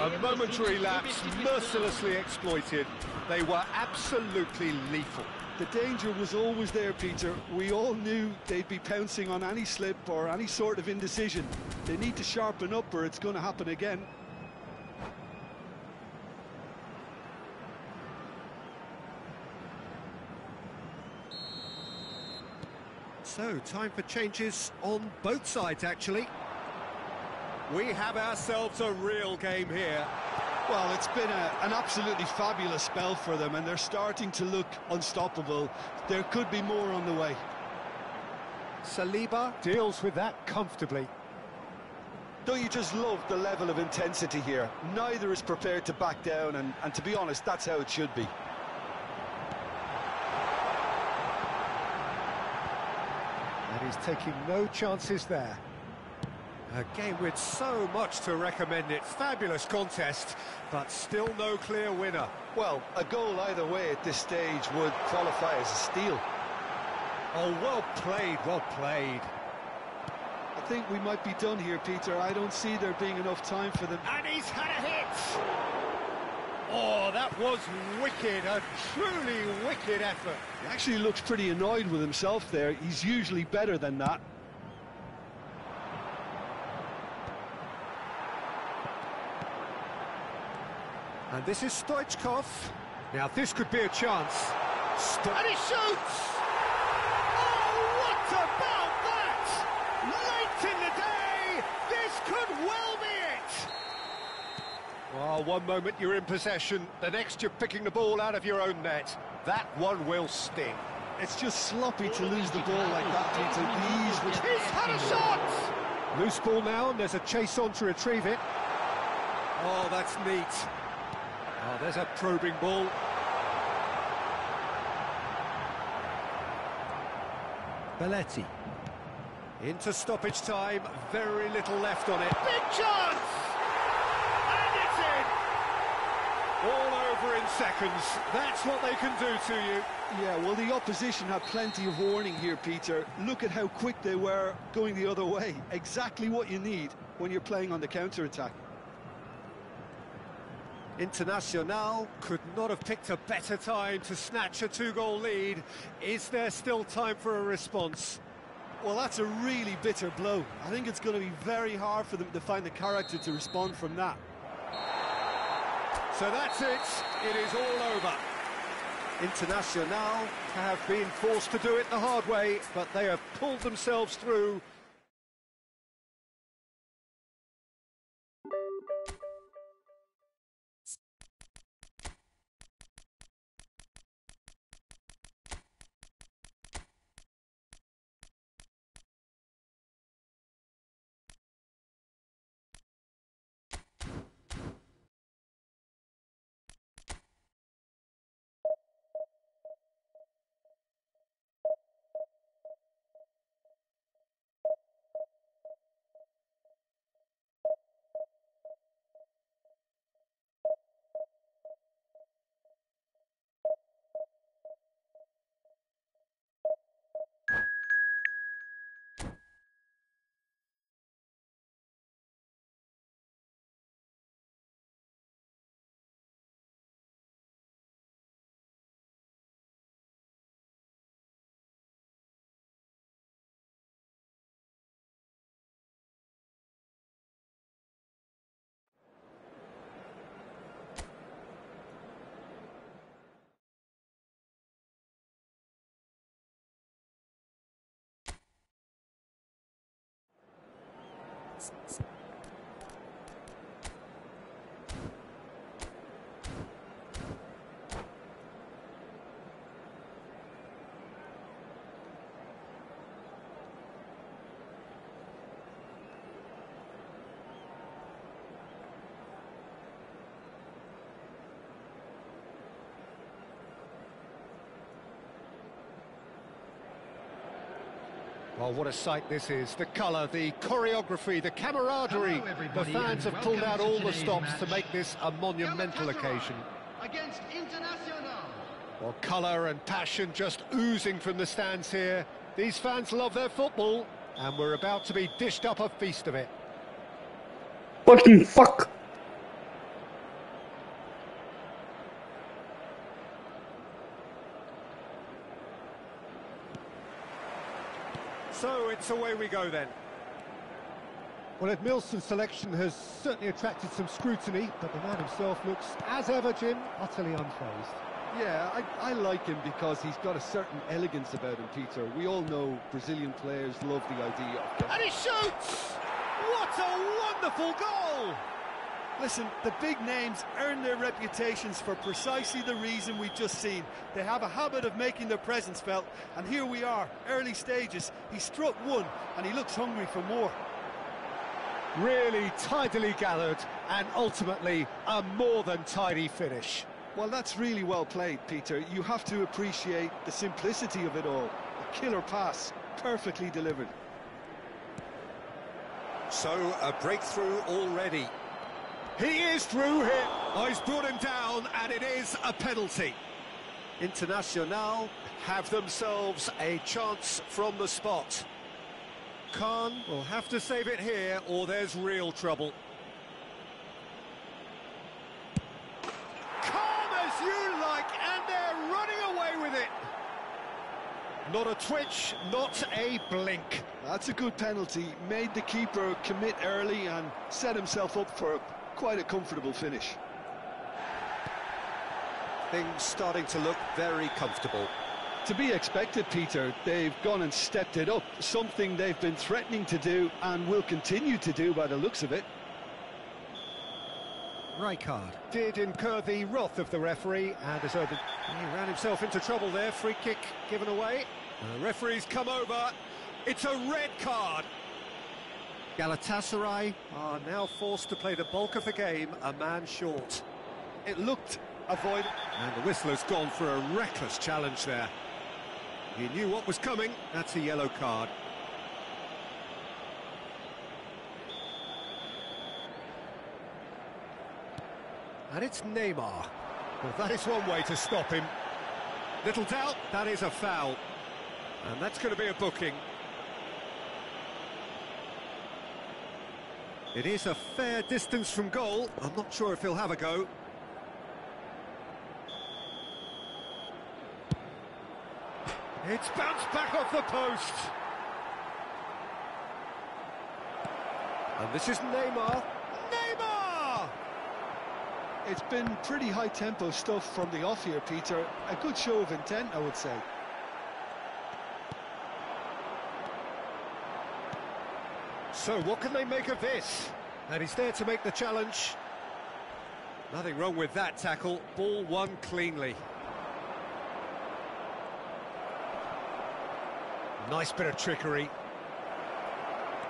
A momentary lapse, mercilessly exploited. They were absolutely lethal. The danger was always there, Peter. We all knew they'd be pouncing on any slip or any sort of indecision. They need to sharpen up or it's going to happen again. So, time for changes on both sides, actually. We have ourselves a real game here. Well, it's been an absolutely fabulous spell for them, and they're starting to look unstoppable. There could be more on the way. Saliba deals with that comfortably. Don't you just love the level of intensity here? Neither is prepared to back down, and to be honest, that's how it should be. And he's taking no chances there. A game with so much to recommend it. Fabulous contest, but still no clear winner. Well, a goal either way at this stage would qualify as a steal. Oh, well played, well played. I think we might be done here, Peter. I don't see there being enough time for them. And he's had a hit! Oh, that was wicked, a truly wicked effort. He actually looks pretty annoyed with himself there. He's usually better than that. And this is Stoichkov. Now this could be a chance. And he shoots! Oh, what about that? Late in the day, this could well be it! Well, one moment you're in possession, the next you're picking the ball out of your own net. That one will sting. It's just sloppy to lose the ball like that, Peter. He's had a shot! Loose ball now, and there's a chase on to retrieve it. Oh, that's neat. Oh, there's a probing ball. Belletti. Into stoppage time, very little left on it. Big chance! And it's in! All over in seconds. That's what they can do to you. Yeah, well, the opposition had plenty of warning here, Peter. Look at how quick they were going the other way. Exactly what you need when you're playing on the counter-attack. Internacional could not have picked a better time to snatch a two-goal lead. Is there still time for a response? Well, that's a really bitter blow. I think it's going to be very hard for them to find the character to respond from that. So that's it. It is all over. Internacional have been forced to do it the hard way, but they have pulled themselves through. Oh, what a sight this is. The colour, the choreography, the camaraderie. The fans have pulled out all the stops to make this a monumental occasion. Against Internacional. Well, colour and passion just oozing from the stands here. These fans love their football, and we're about to be dished up a feast of it. Fucking fuck! So it's away we go then. Well, Edmilson's selection has certainly attracted some scrutiny, but the man himself looks, as ever, Jim, utterly unfazed. Yeah, I like him because he's got a certain elegance about him, Peter. We all know Brazilian players love the idea of getting... And he shoots! What a wonderful goal! Listen, the big names earn their reputations for precisely the reason we've just seen. They have a habit of making their presence felt, and here we are, early stages. He struck one, and he looks hungry for more. Really tidily gathered, and ultimately a more than tidy finish. Well, that's really well played, Peter. You have to appreciate the simplicity of it all. A killer pass, perfectly delivered. So, a breakthrough already. He is through here. Oh, he's brought him down, and it is a penalty. Internacional have themselves a chance from the spot. Khan will have to save it here, or there's real trouble. Calm as you like, and they're running away with it. Not a twitch, not a blink. That's a good penalty. Made the keeper commit early and set himself up for quite a comfortable finish. Things starting to look very comfortable. To be expected, Peter. They've gone and stepped it up, something they've been threatening to do and will continue to do by the looks of it. Rijkaard did incur the wrath of the referee and deserved it. He ran himself into trouble there. Free kick given away. The referee's come over. It's a red card. Galatasaray are now forced to play the bulk of the game a man short. It looked avoided. And the whistler's gone for a reckless challenge there. He knew what was coming. That's a yellow card. And it's Neymar. Well, that is one way to stop him. Little doubt, that is a foul. And that's going to be a booking. It is a fair distance from goal. I'm not sure if he'll have a go. It's bounced back off the post. And this is Neymar. Neymar! It's been pretty high-tempo stuff from the off here, Peter. A good show of intent, I would say. So what can they make of this? And he's there to make the challenge. Nothing wrong with that tackle. Ball won cleanly. Nice bit of trickery.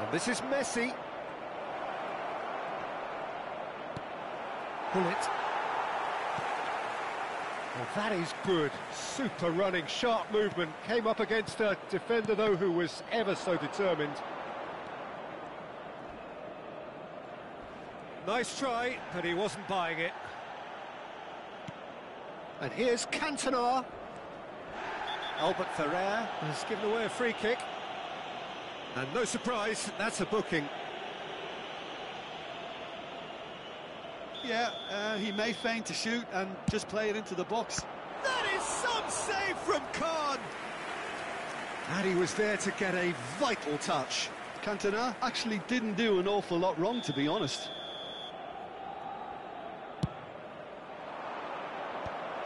And this is Messi. Pull it. Well, that is good. Super running, sharp movement. Came up against a defender, though, who was ever so determined. Nice try, but he wasn't buying it. And here's Cantona. Albert Ferrer has given away a free kick. And no surprise, that's a booking. Yeah, he may feign to shoot and just play it into the box. That is some save from Khan. And he was there to get a vital touch. Cantona actually didn't do an awful lot wrong, to be honest.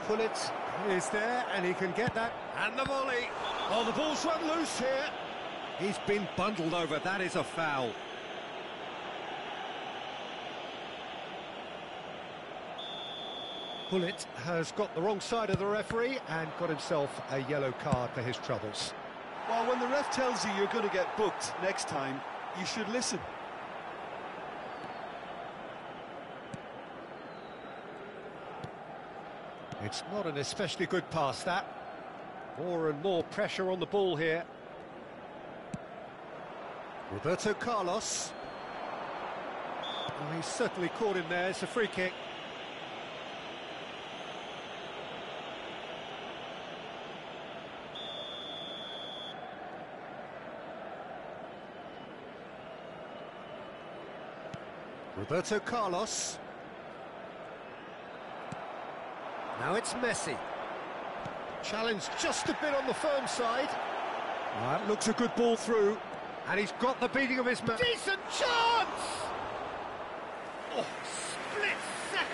Pullet is there, and he can get that. And the volley. Oh, the ball's run loose here. He's been bundled over. That is a foul. Pullet has got the wrong side of the referee and got himself a yellow card for his troubles. Well, when the ref tells you you're going to get booked next time, you should listen. It's not an especially good pass, that. More and more pressure on the ball here. Roberto Carlos. Well, he's certainly caught him there. It's a free kick. Roberto Carlos. Now it's Messi. Challenge just a bit on the firm side. That looks a good ball through. And he's got the beating of his man. Decent chance! Oh, split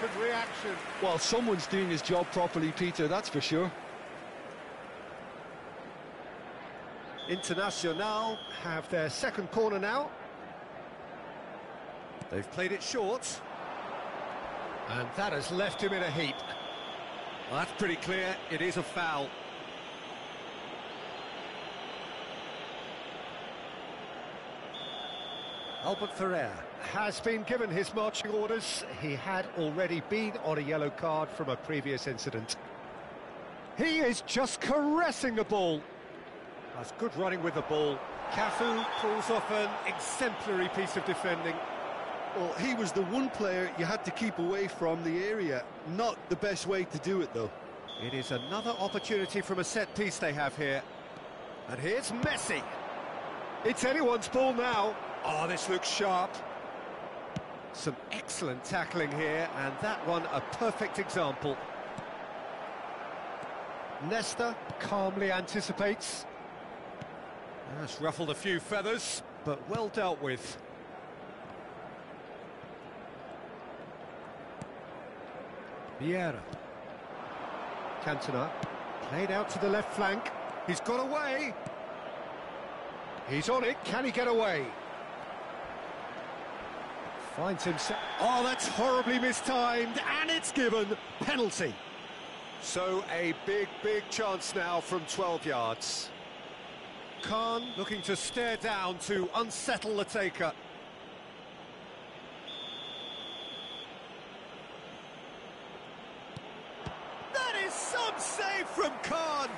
significant reaction. Well, someone's doing his job properly, Peter, that's for sure. Internacional have their second corner now. They've played it short. And that has left him in a heap. Well, that's pretty clear, it is a foul. Albert Ferrer has been given his marching orders. He had already been on a yellow card from a previous incident. He is just caressing the ball. That's good running with the ball. Cafu pulls off an exemplary piece of defending. Well, he was the one player you had to keep away from the area. Not the best way to do it, though. It is another opportunity from a set piece they have here. And here's Messi. It's anyone's ball now. Oh, this looks sharp. Some excellent tackling here, and that one a perfect example. Nesta calmly anticipates. That's ruffled a few feathers, but well dealt with. Vieira. Cantona. Played out to the left flank. He's got away. He's on it. Can he get away? Finds himself. Oh, that's horribly mistimed, and it's given. Penalty. So a big chance now from 12 yards. Khan looking to stare down to unsettle the taker. That is some save from Khan.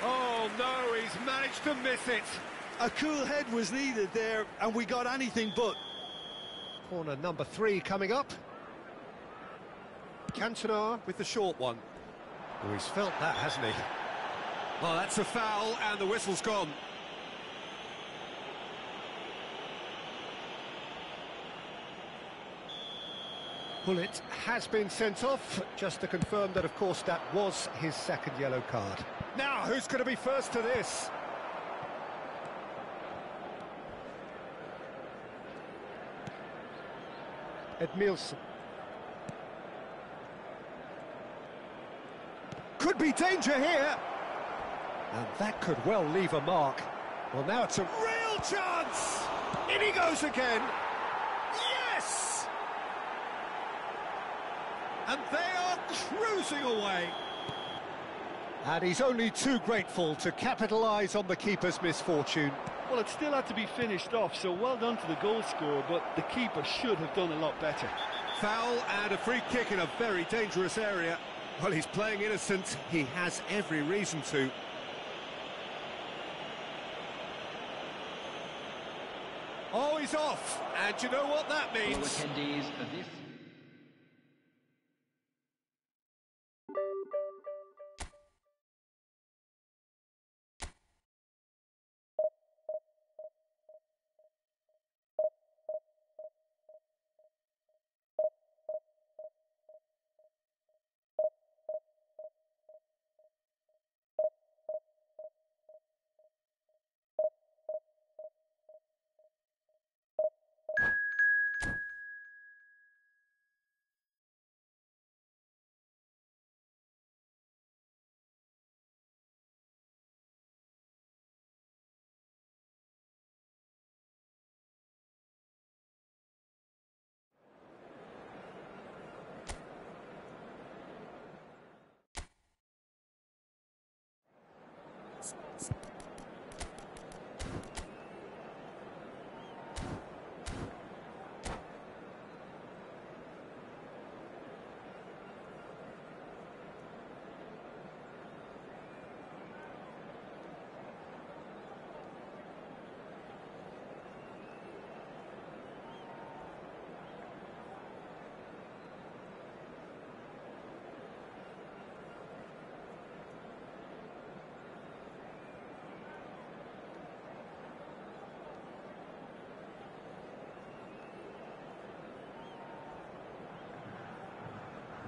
Oh no, he's managed to miss it. A cool head was needed there, and we got anything but. Corner number 3 coming up. Cantona with the short one. Oh, he's felt that, hasn't he? Well, that's a foul, and the whistle's gone. Bullet has been sent off, just to confirm that, of course, that was his second yellow card. Now, who's going to be first to this? Edmilson. Could be danger here. And that could well leave a mark. Well, now it's a real chance. In he goes again. Yes! And they are cruising away. And he's only too grateful to capitalise on the keeper's misfortune. Well, it still had to be finished off, so well done to the goal scorer, but the keeper should have done a lot better. Foul and a free kick in a very dangerous area. Well, he's playing innocent. He has every reason to. Oh, he's off. And you know what that means?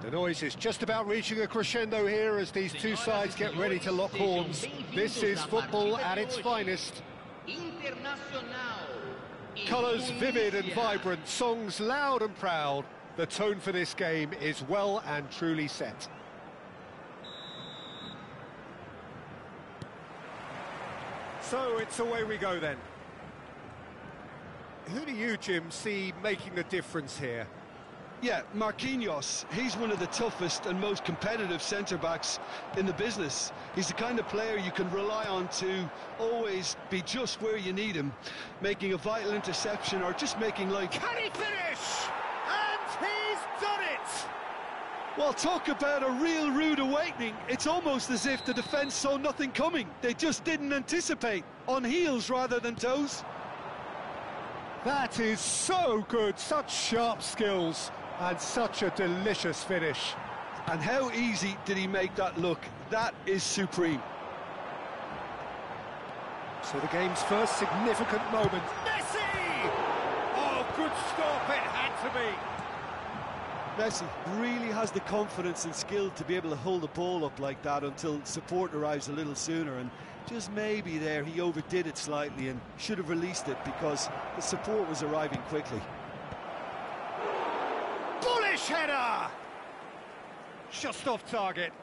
The noise is just about reaching a crescendo here as these two sides get ready to lock horns. This is football at its finest. Colours vivid and vibrant, songs loud and proud. The tone for this game is well and truly set. So it's away we go then. Who do you, Jim, see making the difference here? Yeah, Marquinhos, he's one of the toughest and most competitive centre-backs in the business. He's the kind of player you can rely on to always be just where you need him, making a vital interception or just making life... Can he finish? And he's done it! Well, talk about a real rude awakening. It's almost as if the defence saw nothing coming. They just didn't anticipate, on heels rather than toes. That is so good, such sharp skills and such a delicious finish. And how easy did he make that look? That is supreme. So the game's first significant moment. Messi! Oh, good stop, it had to be. Messi really has the confidence and skill to be able to hold the ball up like that until support arrives a little sooner, and just maybe there he overdid it slightly and should have released it because the support was arriving quickly. Bullish header! Just off target.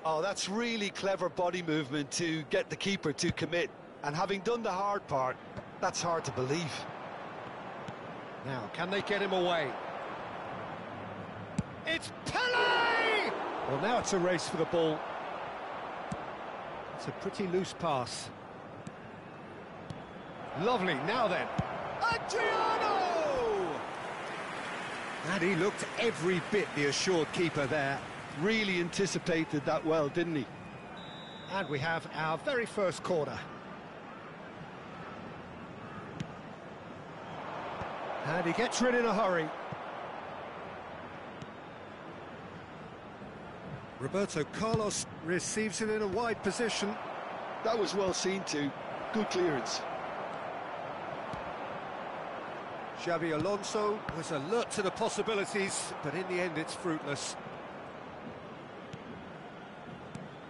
Oh, that's really clever body movement to get the keeper to commit, and having done the hard part, that's hard to believe. Now, can they get him away? It's Pele! Well, now it's a race for the ball. It's a pretty loose pass. Lovely, now then. Adriano! And he looked every bit the assured keeper there. Really anticipated that well, didn't he? And we have our very first corner. And he gets rid in a hurry. Roberto Carlos receives it in a wide position. That was well seen too. Good clearance. Xabi Alonso was alert to the possibilities, but in the end it's fruitless.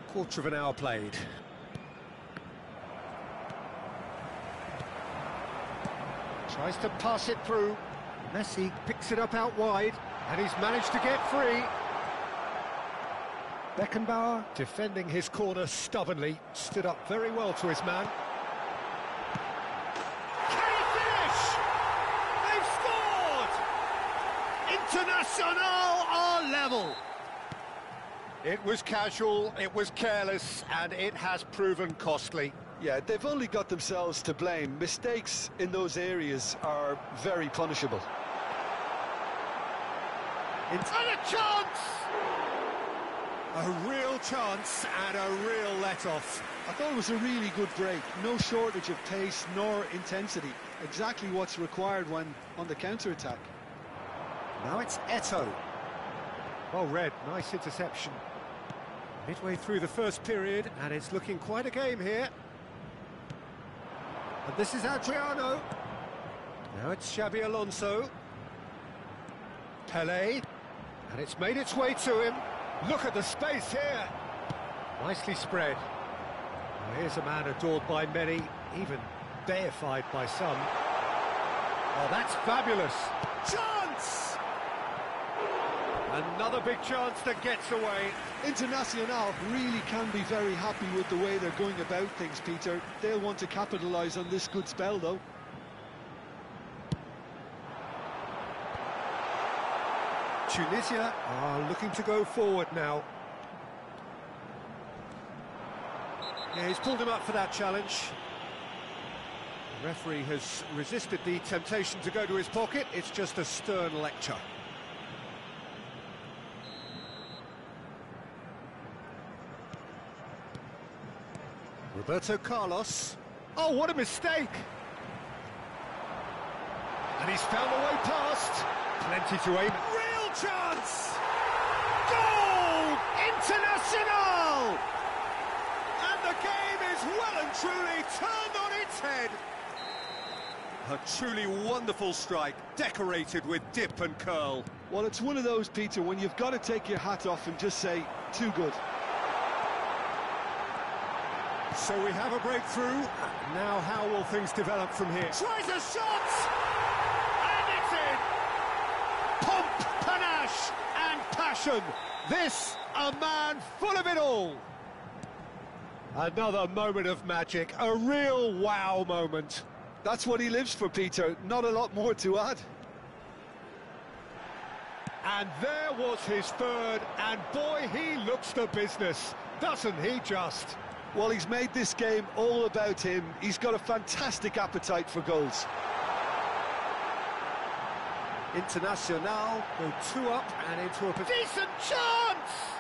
Quarter of an hour played. Tries to pass it through. Messi picks it up out wide, and he's managed to get free. Beckenbauer, defending his corner stubbornly, stood up very well to his man. Can he finish? They've scored! Internacional are level. It was casual, it was careless, and it has proven costly. Yeah, they've only got themselves to blame. Mistakes in those areas are very punishable. And a chance! A real chance and a real let-off. I thought it was a really good break. No shortage of pace nor intensity. Exactly what's required when on the counter-attack. Now it's Eto'o. Well read, nice interception. Midway through the first period, and it's looking quite a game here. And this is Adriano. Now it's Xabi Alonso. Pele. And it's made its way to him. Look at the space here. Nicely spread. Now here's a man adored by many, even deified by some. Oh, that's fabulous. Chance! Another big chance that gets away. Internacional really can be very happy with the way they're going about things, Peter. They'll want to capitalise on this good spell, though. Tunisia are looking to go forward now. Yeah, he's pulled him up for that challenge. The referee has resisted the temptation to go to his pocket. It's just a stern lecture. Roberto Carlos. Oh, what a mistake! And he's found a way past. Plenty to aim at. Real chance! Goal! Internacional! And the game is well and truly turned on its head. A truly wonderful strike, decorated with dip and curl. Well, it's one of those, Peter, when you've got to take your hat off and just say, too good. So we have a breakthrough. Now how will things develop from here? Tries a shot! And it's in! Pomp panache! passion. This, a man full of it all. Another moment of magic, a real wow moment. That's what he lives for, Peter. Not a lot more to add. And there was his third, and boy, he looks the business, doesn't he just? Well, he's made this game all about him. He's got a fantastic appetite for goals. Internacional go 2 up and into a decent chance!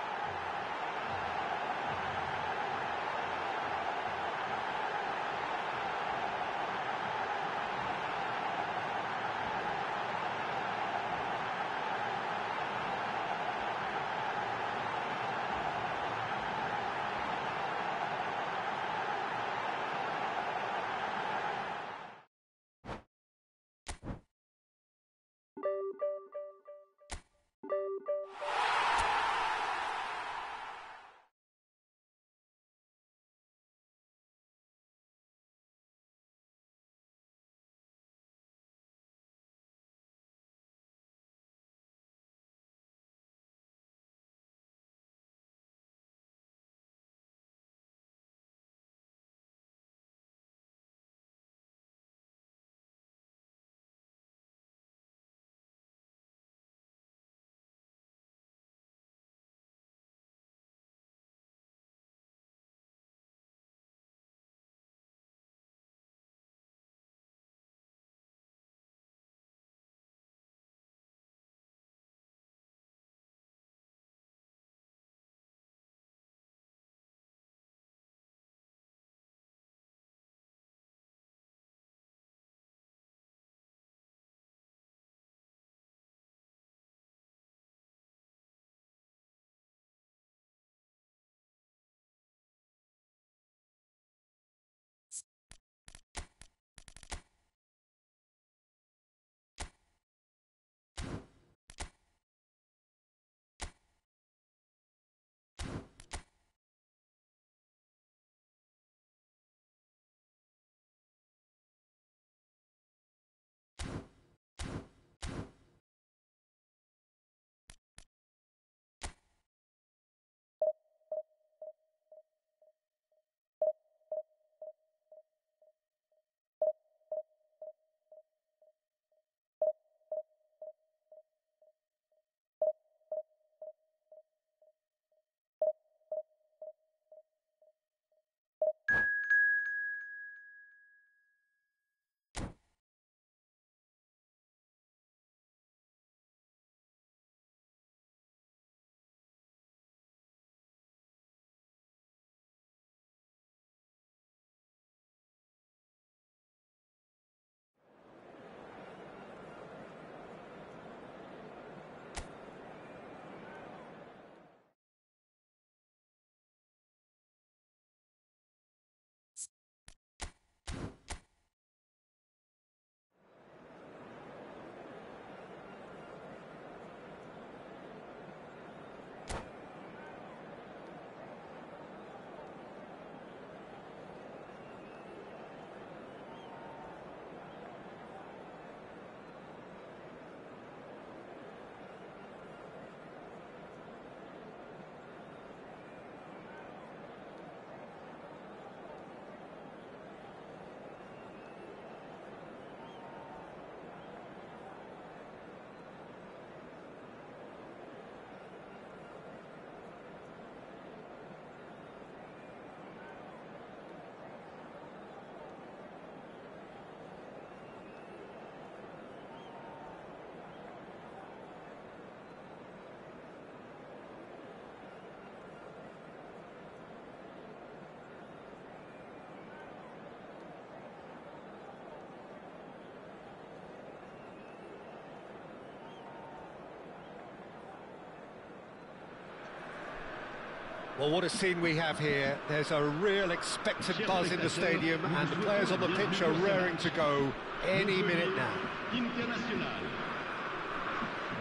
Well, what a scene we have here. There's a real expectant buzz in the stadium, and the players on the pitch are raring to go any minute now.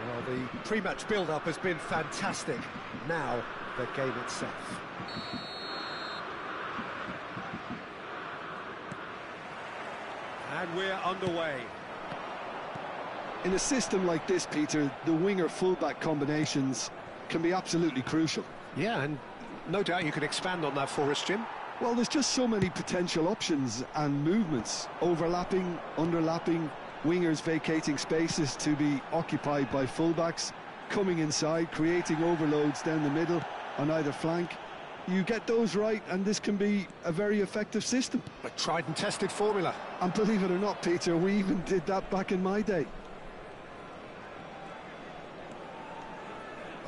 Well, the pre-match build-up has been fantastic. Now, the game itself. And we're underway. In a system like this, Peter, the winger-fullback combinations can be absolutely crucial. Yeah, and no doubt you could expand on that for us, Jim. Well, there's just so many potential options and movements, overlapping, underlapping, wingers vacating spaces to be occupied by fullbacks, coming inside, creating overloads down the middle on either flank. You get those right and this can be a very effective system. A tried and tested formula. And believe it or not, Peter, we even did that back in my day.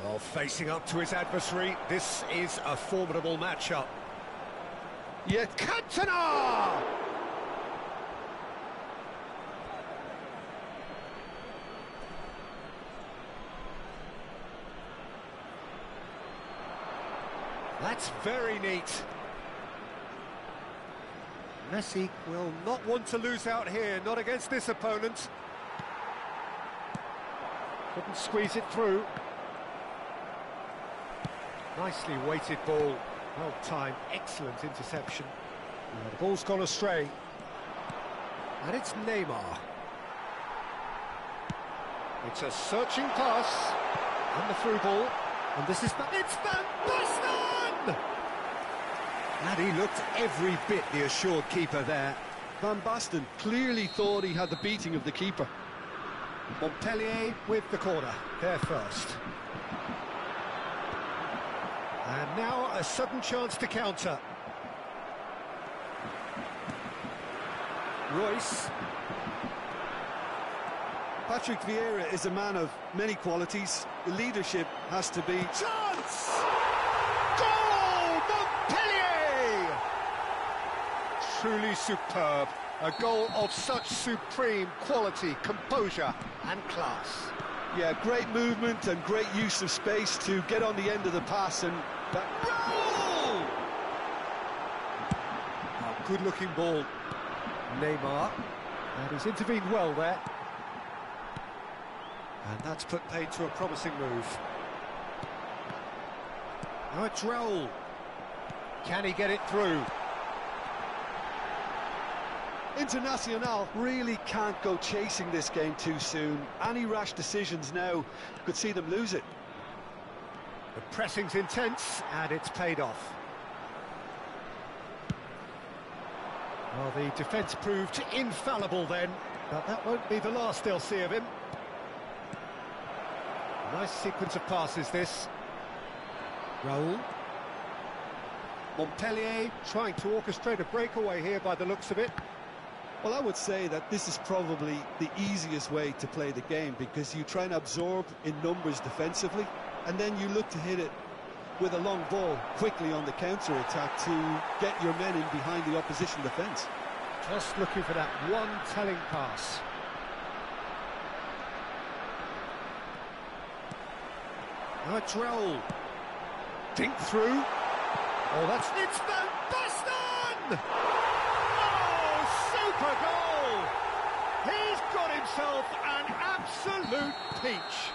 Well, facing up to his adversary, this is a formidable matchup. Yet Cantona! That's very neat. Messi will not want to lose out here, not against this opponent. Couldn't squeeze it through. Nicely weighted ball, well timed, excellent interception. The ball's gone astray. And it's Neymar. It's a searching pass. And the through ball. And this is... It's Van Basten! And he looked every bit the assured keeper there. Van Basten clearly thought he had the beating of the keeper. Montpellier with the corner, there first. And now a sudden chance to counter. Royce. Patrick Vieira is a man of many qualities. The leadership has to be... Chance! Goal! Montpellier! Truly superb. A goal of such supreme quality, composure and class. Yeah, great movement and great use of space to get on the end of the pass and... Goal! Oh, good-looking ball. Neymar. And he's intervened well there. And that's put paid to a promising move. Now it's Raul. Can he get it through? Internacional really can't go chasing this game too soon. Any rash decisions now could see them lose it. The pressing's intense, and it's paid off. Well, the defence proved infallible then, but that won't be the last they'll see of him. Nice sequence of passes, this. Raul. Montpellier trying to orchestrate a breakaway here by the looks of it. Well, I would say that this is probably the easiest way to play the game because you try and absorb in numbers defensively and then you look to hit it with a long ball quickly on the counter-attack to get your men in behind the opposition defence. Just looking for that one telling pass. Now it's Raul. Dink through. Oh, it's Van Basten! Oh, super goal! He's got himself an absolute peach.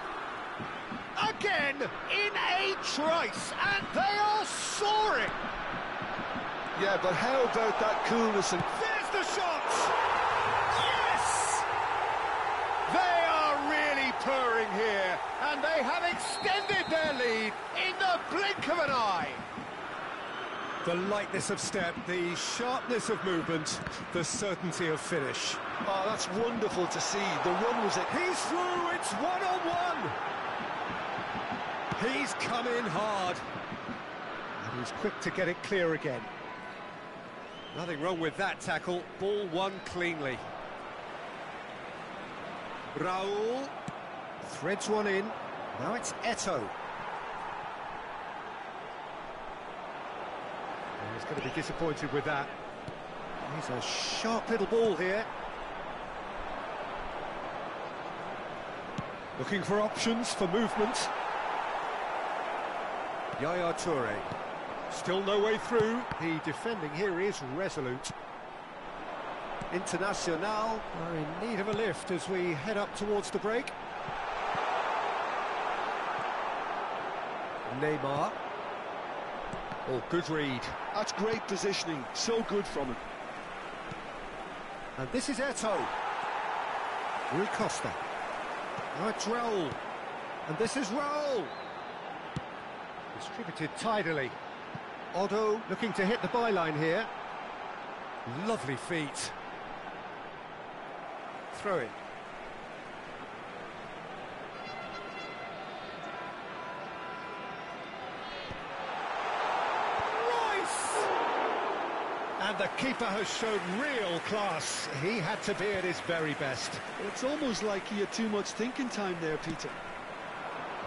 Again, in a trice, and they are soaring. Yeah, but how about that coolness and... There's the shot! Yes! They are really purring here, and they have extended their lead in the blink of an eye. The lightness of step, the sharpness of movement, the certainty of finish. Oh, that's wonderful to see. The run was... He's through, it's one-on-one! He's come in hard. And he's quick to get it clear again. Nothing wrong with that tackle. Ball won cleanly. Raul threads one in. Now it's Eto'o. He's going to be disappointed with that. He's a sharp little ball here. Looking for options for movement. Yaya Toure. Still no way through. The defending here is resolute. Internacional are in need of a lift as we head up towards the break. Neymar. Oh, good read. That's great positioning. So good from him. And this is Eto'o. Rui Costa. Now it's Raul. And this is Raul. Distributed tidily. Otto looking to hit the byline here. Lovely feet. Throw it. And the keeper has shown real class. He had to be at his very best. It's almost like he had too much thinking time there, Peter.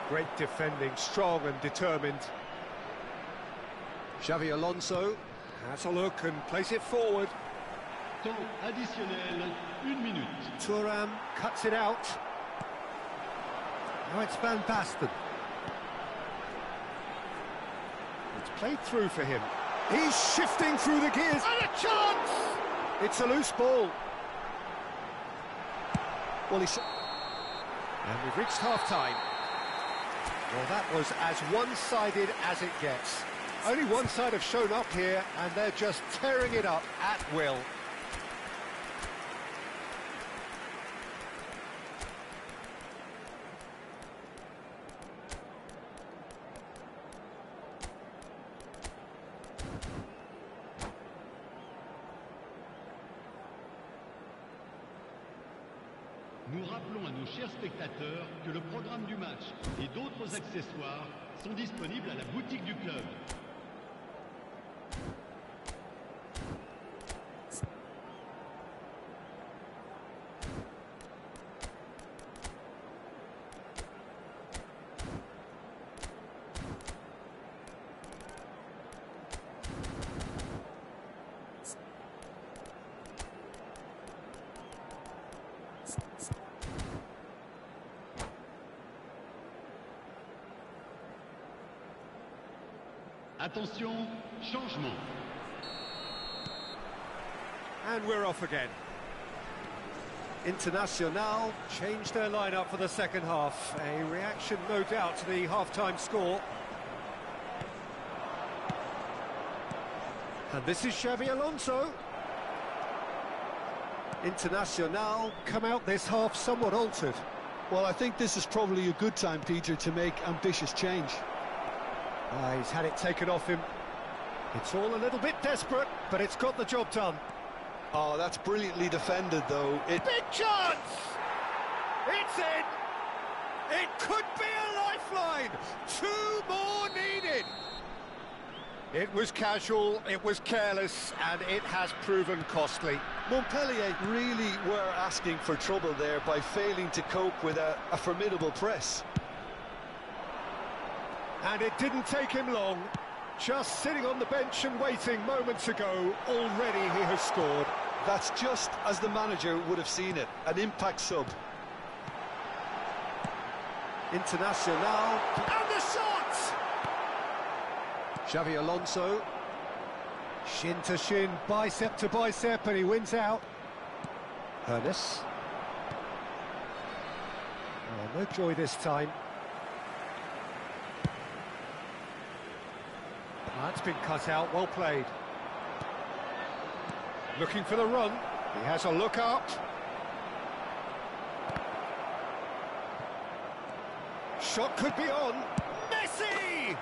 Great defending, strong and determined. Xavi Alonso has a look and plays it forward. Temps additionnel, 1 minute. Thuram cuts it out. Now it's Van Basten. It's played through for him. He's shifting through the gears. And a chance! It's a loose ball. Well, he's... And we've reached half-time. Well, that was as one-sided as it gets. Only one side have shown up here, and they're just tearing it up at will. Nous rappelons à nos chers spectateurs que le programme du match et d'autres accessoires sont disponibles à la boutique du club. Attention, changement. And we're off again. Internacional changed their lineup for the second half. A reaction, no doubt, to the half-time score. And this is Xavi Alonso. Internacional come out this half somewhat altered. Well, I think this is probably a good time, Peter, to make ambitious change. He's had it taken off him. It's all a little bit desperate, but it's got the job done. Oh, that's brilliantly defended, though. Big chance! It's in! It could be a lifeline! 2 more needed! It was casual, it was careless, and it has proven costly. Montpellier really were asking for trouble there by failing to cope with a formidable press. And it didn't take him long. Just sitting on the bench and waiting moments ago, already he has scored. That's just as the manager would have seen it, an impact sub. Internacional. And the shot! Xavi Alonso. Shin to shin, bicep to bicep, and he wins out. Ernest. Oh, no joy this time. That's been cut out, well played. Looking for the run, he has a look up. Shot could be on. Messi!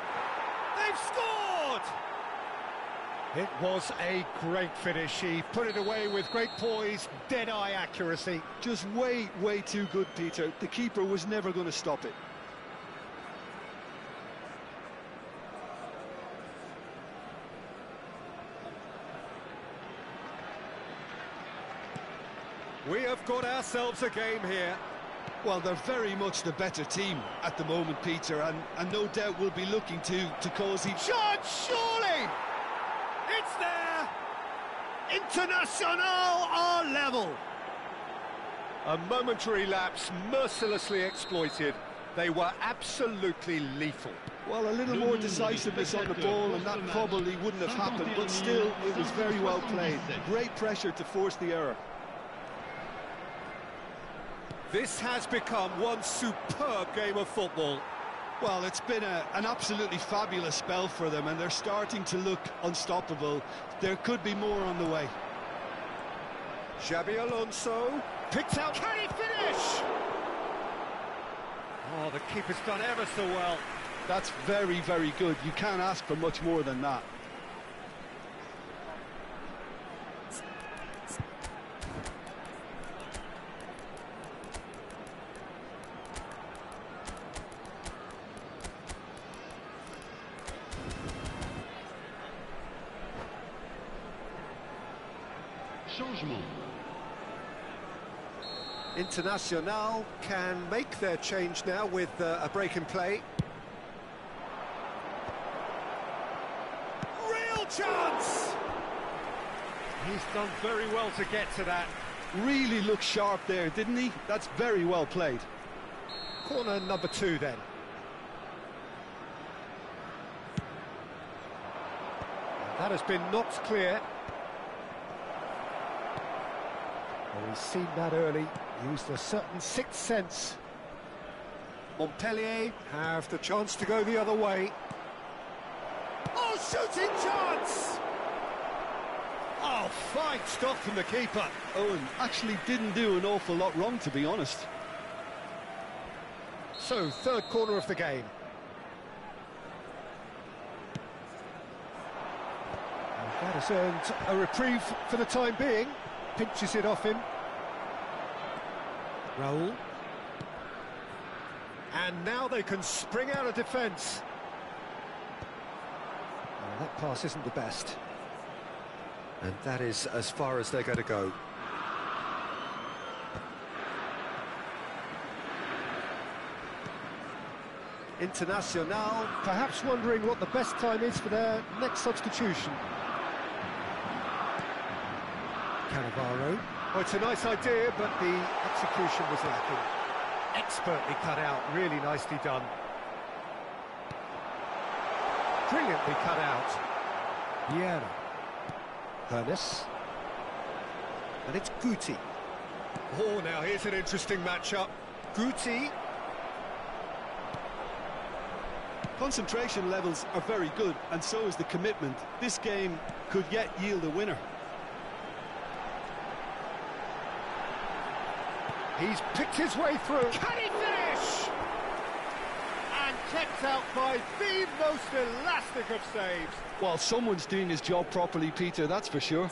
They've scored! It was a great finish, he put it away with great poise, dead-eye accuracy. Just way too good, Peter. The keeper was never going to stop it. We have got ourselves a game here. Well, they're very much the better team at the moment, Peter, and no doubt will be looking to cause each... Shot, surely! It's there! Internacional are level! A momentary lapse mercilessly exploited. They were absolutely lethal. Well, a little more decisiveness on the ball, and that probably wouldn't have happened, but still, it was very well played. Great pressure to force the error. This has become one superb game of football. Well, it's been an absolutely fabulous spell for them, and they're starting to look unstoppable. There could be more on the way. Xabi Alonso picks out. Can he finish? Oh, the keeper's done ever so well. That's very, very good. You can't ask for much more than that. Changement. Internacional can make their change now with a break in play. Real chance! He's done very well to get to that. Really looked sharp there, didn't he? That's very well played. Corner number 2 then. That has been knocked clear. Well, he's seen that early, used a certain sixth sense. Montpellier have the chance to go the other way. Oh, shooting chance! Oh, fine stop from the keeper. Owen actually didn't do an awful lot wrong, to be honest. So, third corner of the game. And that has earned a reprieve for the time being. Pinches it off him. Raul. And now they can spring out of defence. Well, that pass isn't the best. And that is as far as they're going to go. Internacional perhaps wondering what the best time is for their next substitution. Cannavaro. Oh, it's a nice idea, but the execution was lacking. Expertly cut out, really nicely done. Brilliantly cut out. Vieira. Hernes. And it's Guti. Oh, now here's an interesting matchup. Guti. Concentration levels are very good, and so is the commitment. This game could yet yield a winner. He's picked his way through. Can he finish? And kept out by the most elastic of saves. Well, someone's doing his job properly, Peter, that's for sure.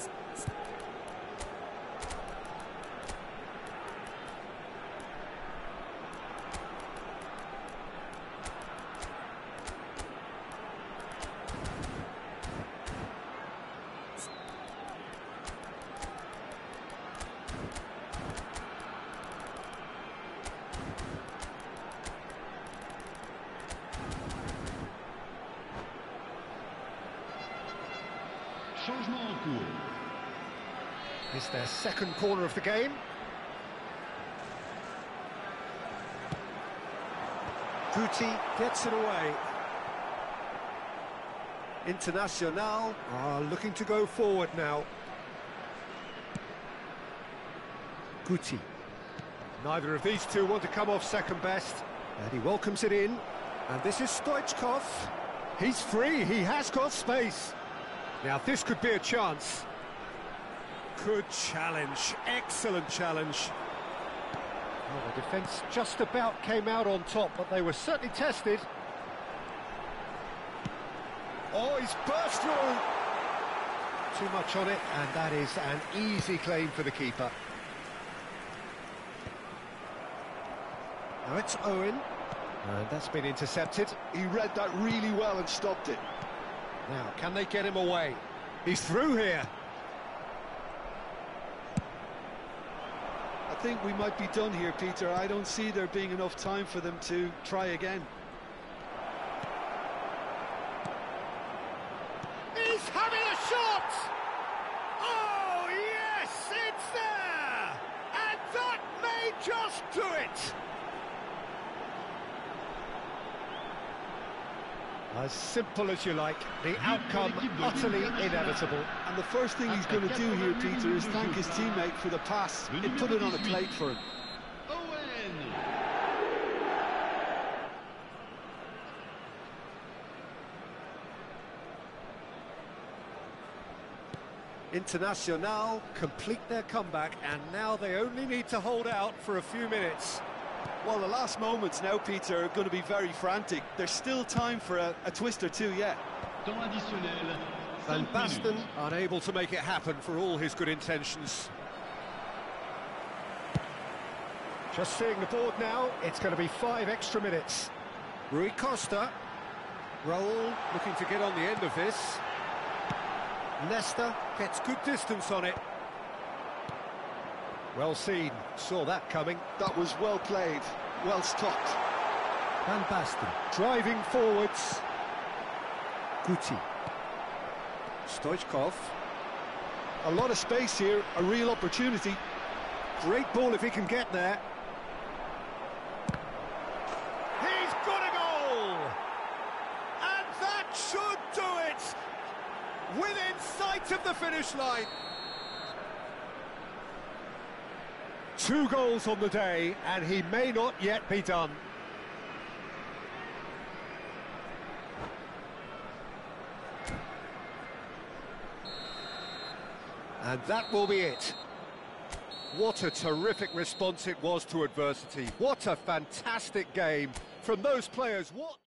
Changement en cours. It's their second corner of the game. Guti gets it away. Internacional are looking to go forward now. Guti. Neither of these two want to come off second best. And he welcomes it in. And this is Stoichkov. He's free, he has got space. Now this could be a chance. Good challenge, excellent challenge. Well, the defence just about came out on top, but they were certainly tested. Oh, he's burst through. Too much on it, and that is an easy claim for the keeper. Now it's Owen, and that's been intercepted. He read that really well and stopped it. Now, can they get him away? He's through here. I think we might be done here, Peter. I don't see there being enough time for them to try again. He's having a shot! Oh, yes, it's there! And that may just do it! As simple as you like, the outcome utterly inevitable. And the first thing he's going to do here, Peter, is thank his teammate for the pass. It put it on a plate for him. Owen. Internacional complete their comeback, and now they only need to hold out for a few minutes. Well, the last moments now, Peter, are going to be very frantic. There's still time for a twist or two yet. Temps additionnel. Van 5 Basten minutes. unable to make it happen for all his good intentions. Just seeing the board now, it's going to be 5 extra minutes. Rui Costa. Raul looking to get on the end of this. Leicester gets good distance on it. Well seen, saw that coming. That was well played, well stopped. Van Basten driving forwards. Guti. Stoichkov. A lot of space here, a real opportunity. Great ball if he can get there. He's got a goal! And that should do it! Within sight of the finish line. 2 goals on the day, and he may not yet be done. And that will be it. What a terrific response it was to adversity. What a fantastic game from those players. What...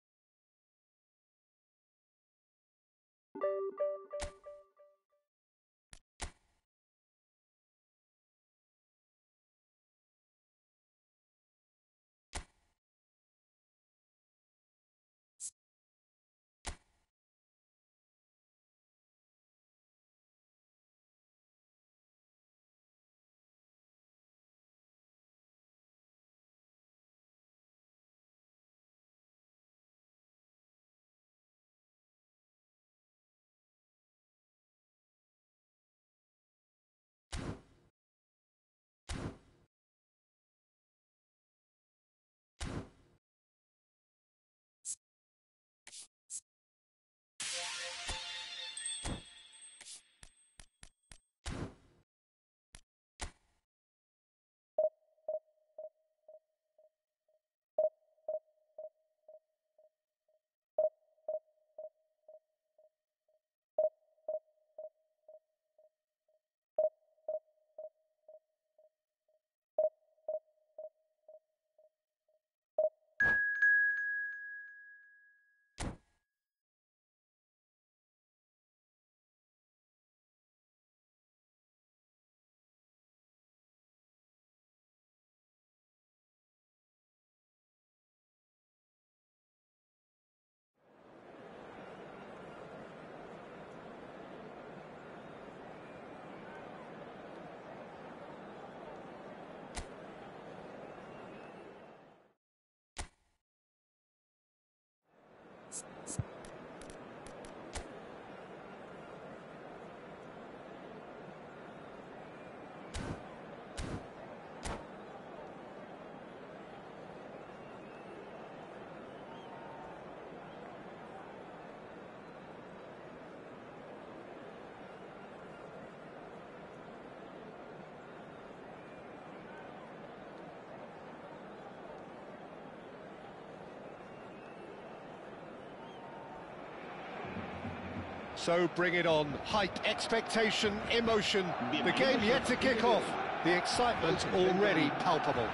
So bring it on. Hype, expectation, emotion. The game yet to kick off. The excitement already palpable.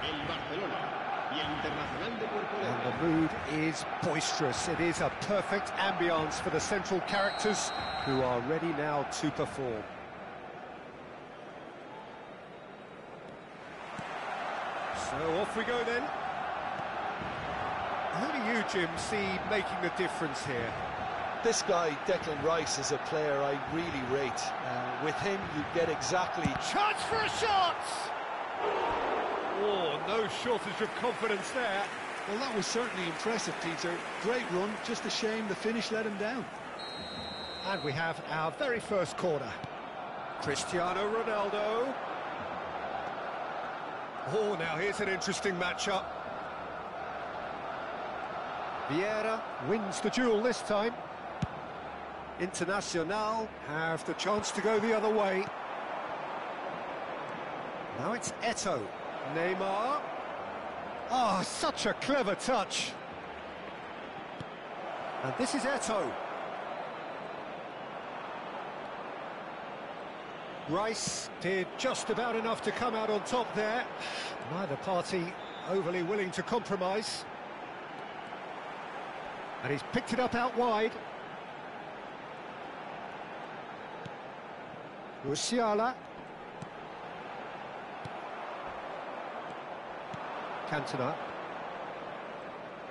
And the mood is boisterous. It is a perfect ambience for the central characters who are ready now to perform. So off we go then. Who do you, Jim, see making the difference here? This guy, Declan Rice, is a player I really rate. With him, you get exactly... Chance for a shot! Oh, no shortage of confidence there. Well, that was certainly impressive, Peter. Great run, just a shame the finish let him down. And we have our very first corner. Cristiano Ronaldo. Oh, now here's an interesting matchup. Vieira wins the duel this time. Internacional have the chance to go the other way. Now it's Eto'o. Neymar. Ah, oh, such a clever touch. And this is Eto'o. Rice did just about enough to come out on top there. Neither party overly willing to compromise. And he's picked it up out wide. Musiala. Cantona.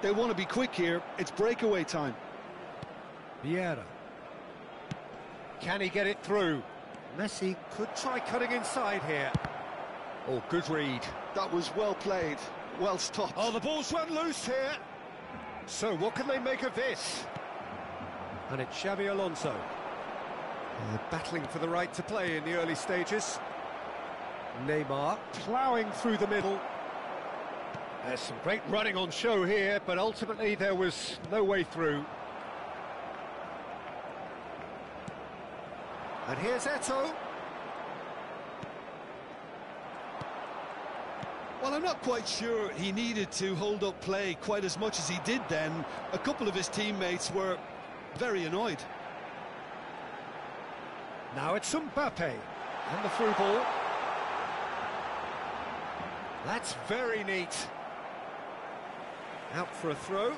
They want to be quick here. It's breakaway time. Vieira. Can he get it through? Messi could try cutting inside here. Oh, good read. That was well played, well stopped. Oh, the ball's run loose here. So, what can they make of this? And it's Xabi Alonso. Battling for the right to play in the early stages. Neymar ploughing through the middle. There's some great running on show here, but ultimately there was no way through. And here's Eto'o. Well, I'm not quite sure he needed to hold up play quite as much as he did then. A couple of his teammates were very annoyed. Now it's Mbappe, and the through ball. That's very neat. Out for a throw.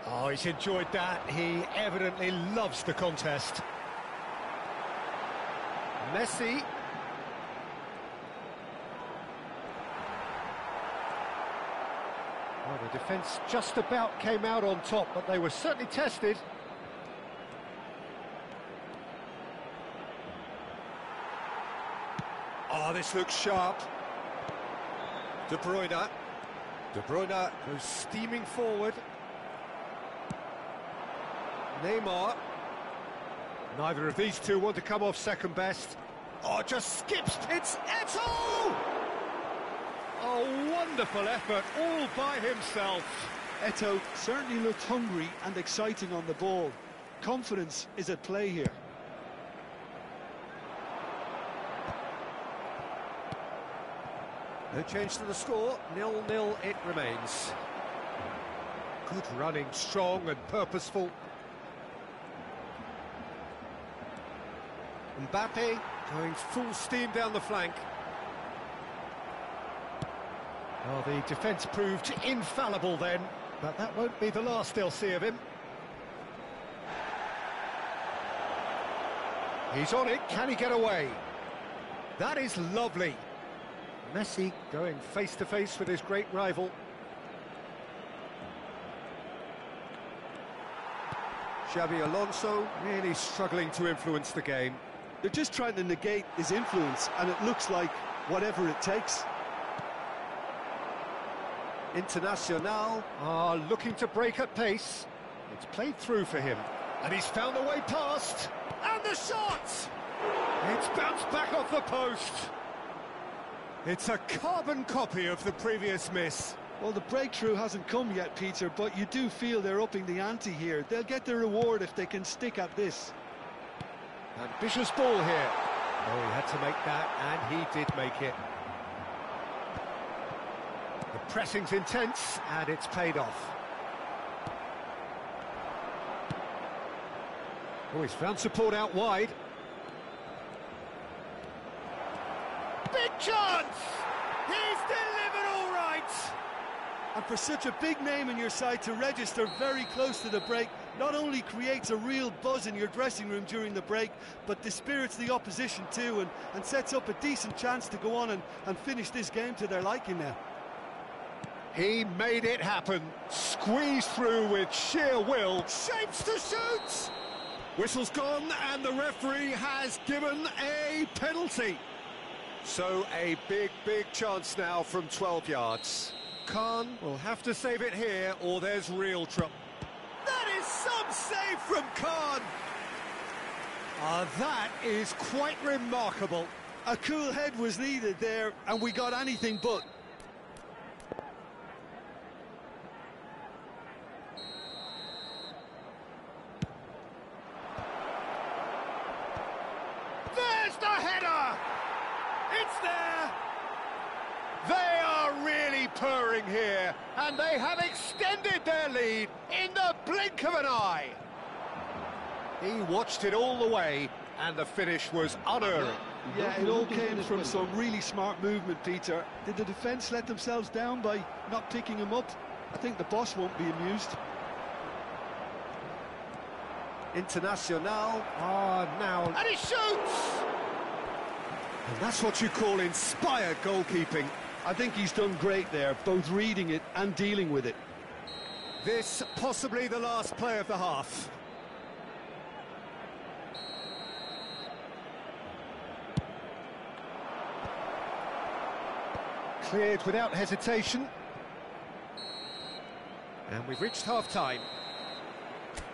Oh, he's enjoyed that. He evidently loves the contest. Messi. Well, the defence just about came out on top, but they were certainly tested. Oh, this looks sharp. De Bruyne. De Bruyne goes steaming forward. Neymar. Neither of these two want to come off second best. Oh, just skips Pitts. Eto'o! A wonderful effort, all by himself. Eto'o certainly looked hungry and exciting on the ball. Confidence is at play here. No change to the score, 0-0 it remains. Good running, strong and purposeful. Mbappe going full steam down the flank. Oh, the defence proved infallible then, but that won't be the last they'll see of him. He's on it, can he get away? That is lovely. Messi going face-to-face with his great rival. Xabi Alonso really struggling to influence the game. They're just trying to negate his influence, and it looks like whatever it takes. Internacional are looking to break at pace. It's played through for him, and he's found the way past. And the shot! It's bounced back off the post. It's a carbon copy of the previous miss. Well, the breakthrough hasn't come yet, Peter, but you do feel they're upping the ante here. They'll get their reward if they can stick at this. Ambitious ball here. Oh, he had to make that, and he did make it. The pressing's intense, and it's paid off. Oh, he's found support out wide. Big chance! He's delivered all right! And for such a big name in your side to register very close to the break, not only creates a real buzz in your dressing room during the break, but dispirits the opposition too, and sets up a decent chance to go on and finish this game to their liking now. He made it happen, squeezed through with sheer will, shapes to shoot! Whistle's gone, and the referee has given a penalty. So a big chance now from 12 yards. Khan will have to save it here, or there's real trouble. That is some save from Khan! That is quite remarkable. A cool head was needed there, and we got anything but. There's the header! It's there! They are really purring here, and they have extended their lead in the blink of an eye. He watched it all the way, and the finish was unerring. Yeah, it all came from some really smart movement, Peter. Did the defence let themselves down by not picking him up? I think the boss won't be amused. Internacional are now... And he shoots! And that's what you call inspired goalkeeping. I think he's done great there, both reading it and dealing with it. This possibly the last play of the half. Cleared without hesitation. And we've reached half-time.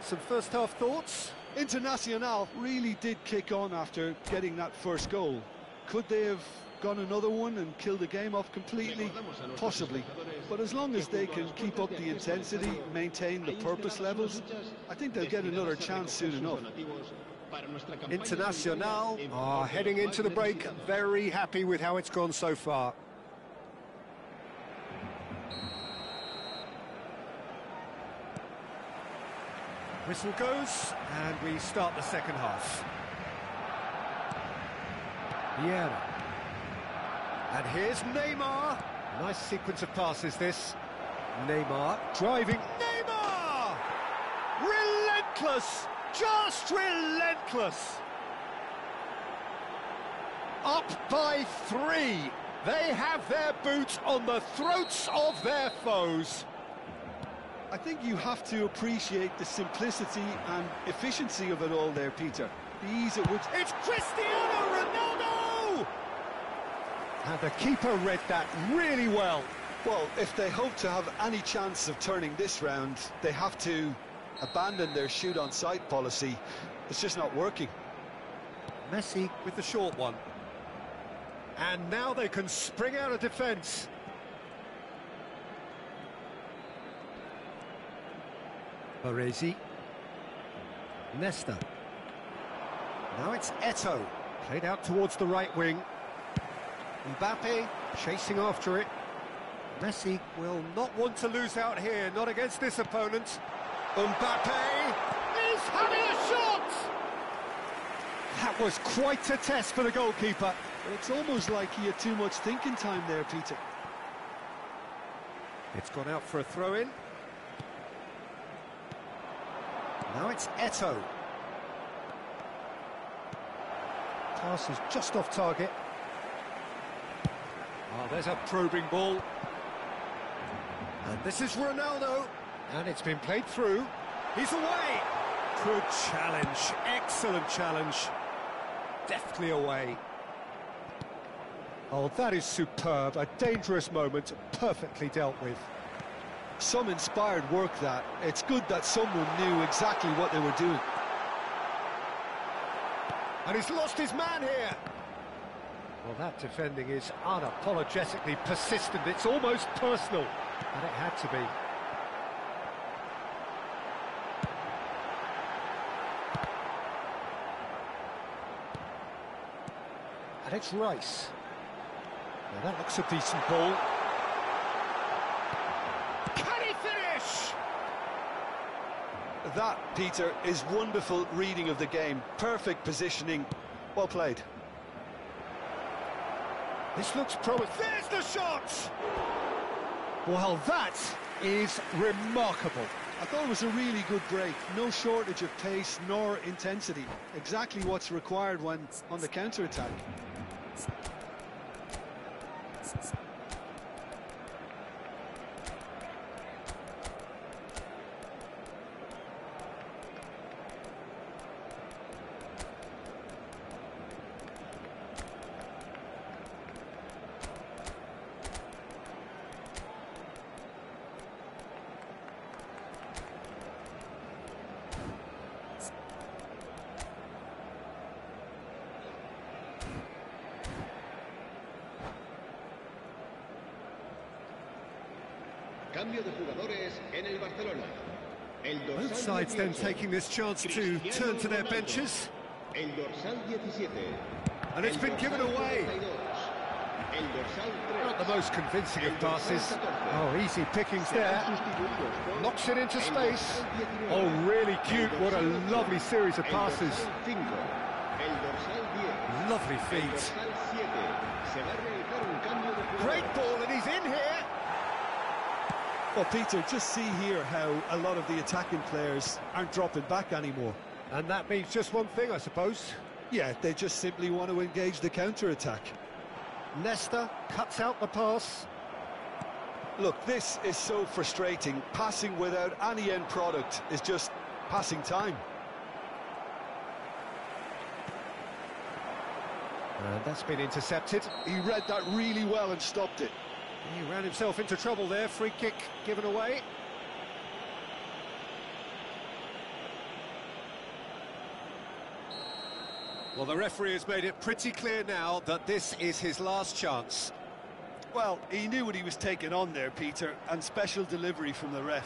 Some first-half thoughts? Internacional really did kick on after getting that first goal. Could they have gone another one and killed the game off completely? Possibly. But as long as they can keep up the intensity, maintain the purpose levels, I think they'll get another chance soon enough. Internacional are heading into the break, very happy with how it's gone so far. Whistle goes, and we start the second half. Vieira. And here's Neymar. Nice sequence of passes, this. Neymar driving. Neymar! Relentless! Just relentless! Up by 3. They have their boots on the throats of their foes. I think you have to appreciate the simplicity and efficiency of it all there, Peter. The ease at which... It's Cristiano Ronaldo! And the keeper read that really well. Well, if they hope to have any chance of turning this round, they have to abandon their shoot-on-sight policy. It's just not working. Messi with the short one. And now they can spring out of defence. Baresi. Nesta. Now it's Eto'o. Played out towards the right wing. Mbappe chasing after it. Messi will not want to lose out here, not against this opponent. Mbappe is having a shot! That was quite a test for the goalkeeper. It's almost like he had too much thinking time there, Peter. It's gone out for a throw-in. Now it's Eto'o. Pass is just off target. Oh, there's a probing ball. And this is Ronaldo. And it's been played through. He's away. Good challenge. Excellent challenge. Deftly away. Oh, that is superb. A dangerous moment, perfectly dealt with. Some inspired work, that. It's good that someone knew exactly what they were doing. And he's lost his man here. Well, that defending is unapologetically persistent. It's almost personal. And it had to be. And it's Rice. Now that looks a decent ball. Can he finish? That, Peter, is wonderful reading of the game. Perfect positioning. Well played. This looks promising. There's the shot! Well, that is remarkable. I thought it was a really good break. No shortage of pace nor intensity. Exactly what's required when on the counter-attack. Cambio de jugadores en el Barcelona. Both sides then taking this chance to turn to their benches. El dorsal 17. And it's been given away. Not the most convincing of passes. Oh, easy pickings there. Knocks it into space. Oh, really cute. What a lovely series of passes. Lovely feet. Great ball, and he's in here. Well, Peter, just see here how a lot of the attacking players aren't dropping back anymore. And that means just one thing, I suppose. Yeah, they just simply want to engage the counter-attack. Nesta cuts out the pass. Look, this is so frustrating. Passing without any end product is just passing time. And that's been intercepted. He read that really well and stopped it. He ran himself into trouble there. Free kick given away. Well, the referee has made it pretty clear now that this is his last chance. Well, he knew what he was taking on there, Peter, and special delivery from the ref.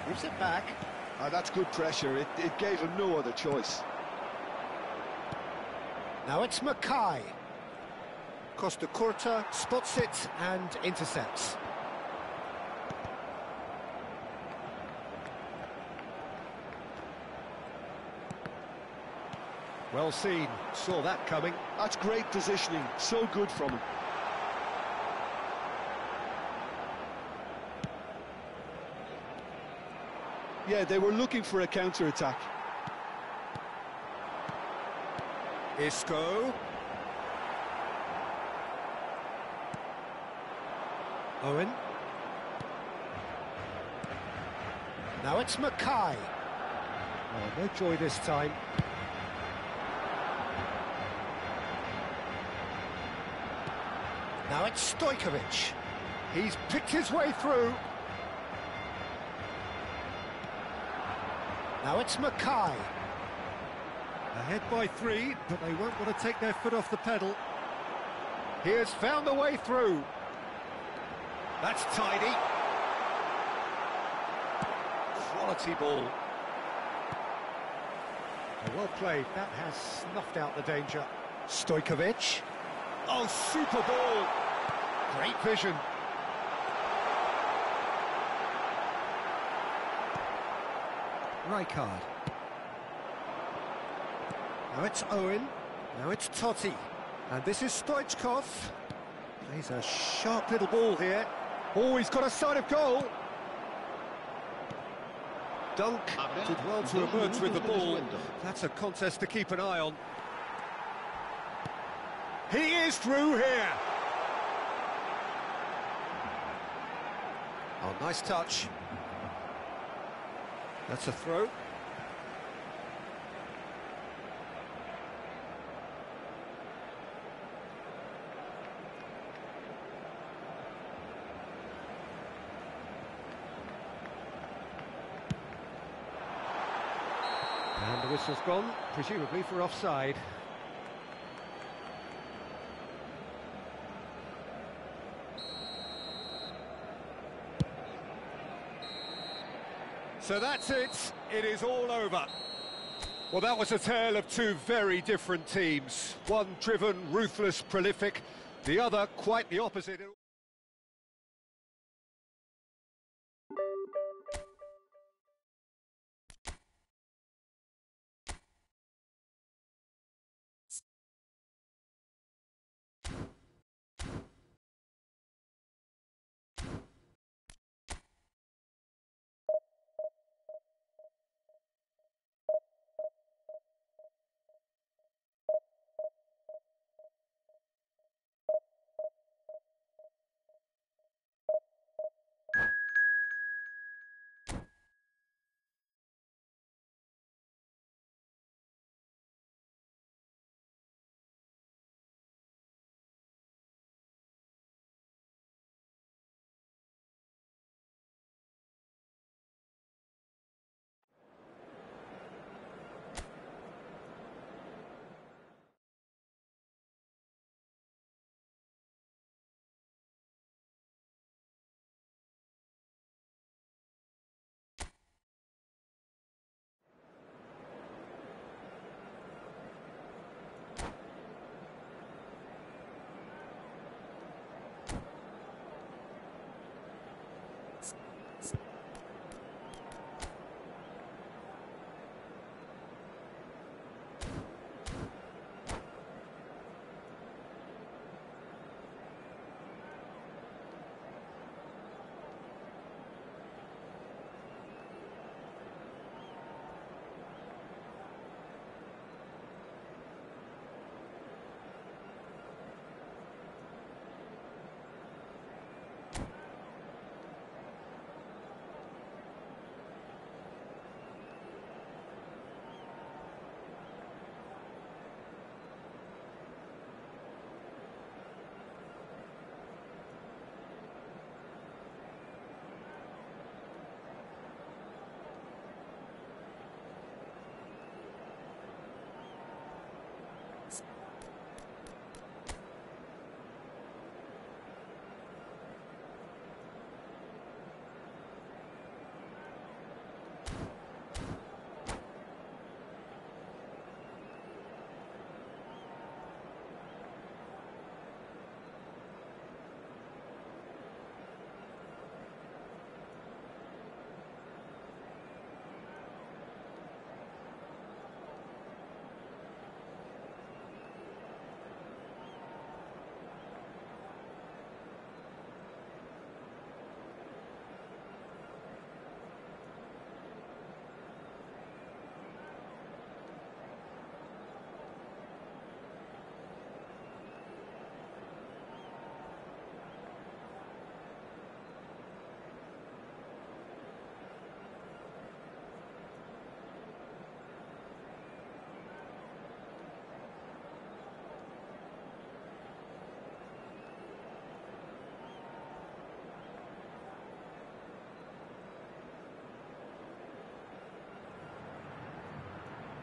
Gives it back. That's good pressure. It gave him no other choice. Now it's Mackay. Costa Curta spots it and intercepts. Well seen, saw that coming. That's great positioning, so good from him. Yeah, they were looking for a counter-attack. Isco. Owen. Now it's Mackay. Oh, no joy this time. Now it's Stojkovic. He's picked his way through. Now it's Mackay. Ahead by 3, but they won't want to take their foot off the pedal. He has found the way through. That's tidy. Quality ball. Well played. That has snuffed out the danger. Stojkovic. Oh, super ball. Great vision. Rijkaard. Now it's Owen. Now it's Totti. And this is Stoichkov. Plays a sharp little ball here. Oh, he's got a sight of goal. Dunk did well to emerge with the ball. That's a contest to keep an eye on. He is through here. Oh, nice touch. That's a throw. And the whistle's gone, presumably for offside. So that's it. It is all over. Well, that was a tale of two very different teams. One driven, ruthless, prolific. The other quite the opposite.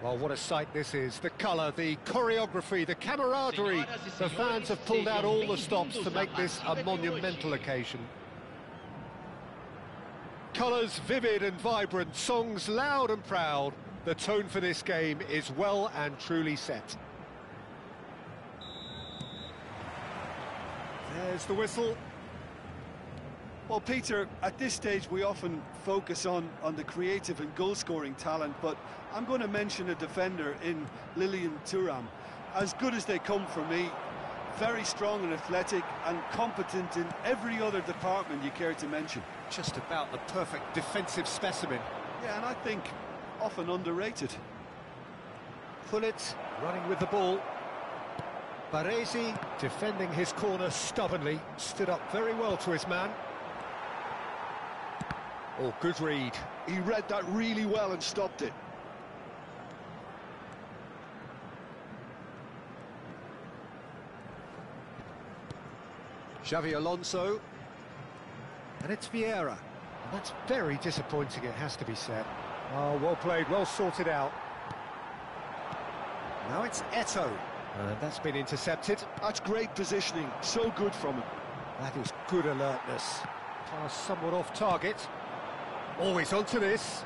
Well, what a sight this is. The colour, the choreography, the camaraderie. The fans have pulled out all the stops to make this a monumental occasion. Colours vivid and vibrant, songs loud and proud. The tone for this game is well and truly set. There's the whistle. Well, Peter, at this stage we often focus on the creative and goal-scoring talent, but I'm going to mention a defender in Lilian Thuram. As good as they come for me, very strong and athletic and competent in every other department you care to mention. Just about the perfect defensive specimen. Yeah, and I think often underrated. Pullet running with the ball. Baresi defending his corner stubbornly, stood up very well to his man. Oh, good read. He read that really well and stopped it. Xavi Alonso. And it's Vieira. And that's very disappointing, it has to be said. Oh, well played, well sorted out. Now it's Eto'o. And that's been intercepted. That's great positioning, so good from him. That is good alertness. Pass somewhat off target. Always onto this.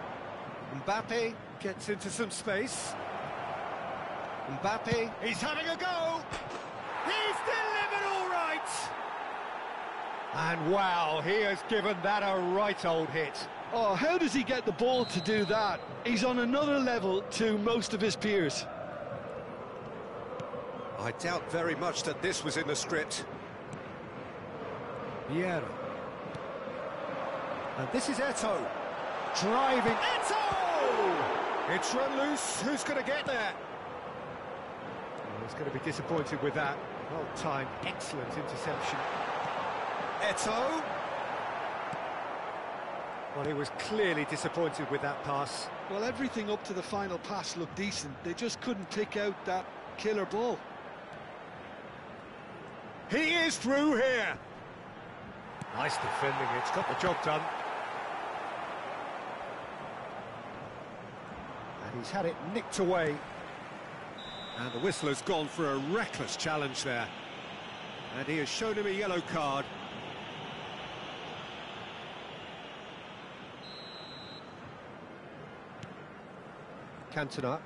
Mbappe gets into some space. Mbappe, he's having a go! He's delivered all right! And wow, he has given that a right old hit. Oh, how does he get the ball to do that? He's on another level to most of his peers. I doubt very much that this was in the script. Vieira. And this is Eto'o. Driving. Eto'o! It's run loose. Who's going to get there? Oh, he's going to be disappointed with that. Well timed, excellent interception. Eto'o. Well, he was clearly disappointed with that pass. Well, everything up to the final pass looked decent. They just couldn't pick out that killer ball. He is through here. Nice defending, it's got the job done. And he's had it nicked away. And the whistle has gone for a reckless challenge there. And he has shown him a yellow card. Cantona.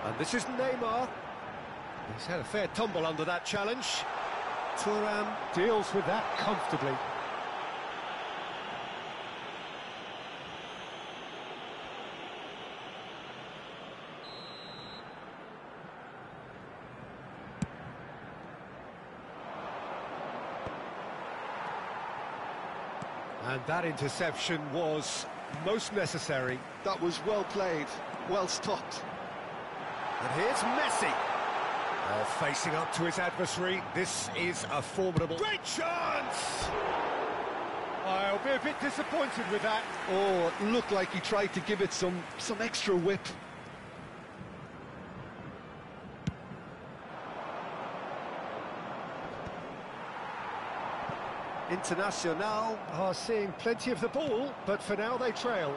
And this is Neymar. He's had a fair tumble under that challenge. Thuram deals with that comfortably. And that interception was most necessary. That was well played, well stopped. And here's Messi. Facing up to his adversary, this is a formidable... Great chance! I'll be a bit disappointed with that. Oh, it looked like he tried to give it some extra whip. Internacional are seeing plenty of the ball, but for now they trail.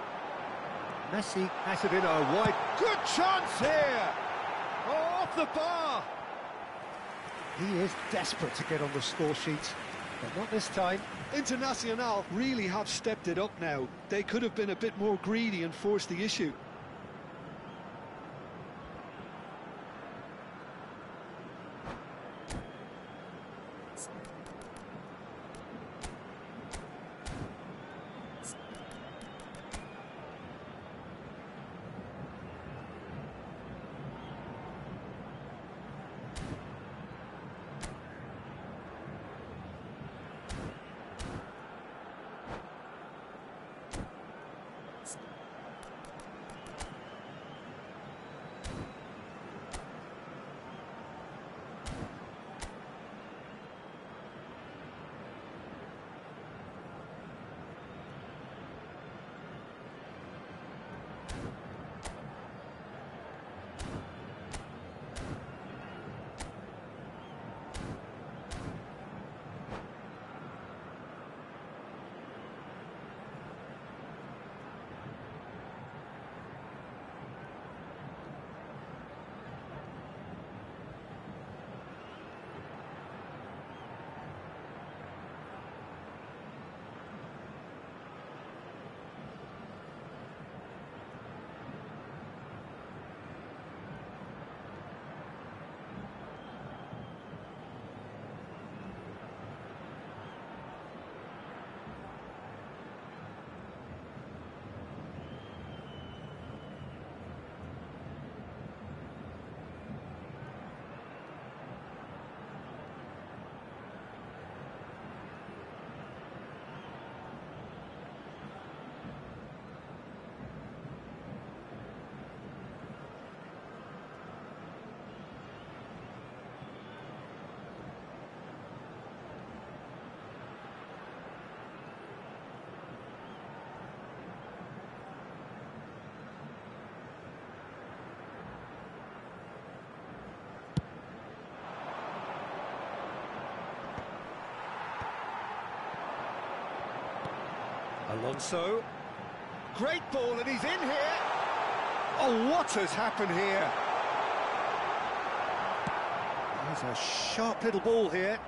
Messi has it in a wide... Good chance here! Oh, off the bar! He is desperate to get on the score sheet, but not this time. Internacional really have stepped it up now. They could have been a bit more greedy and forced the issue. Alonso. Great ball, and he's in here. Oh, what has happened here? There's a sharp little ball here.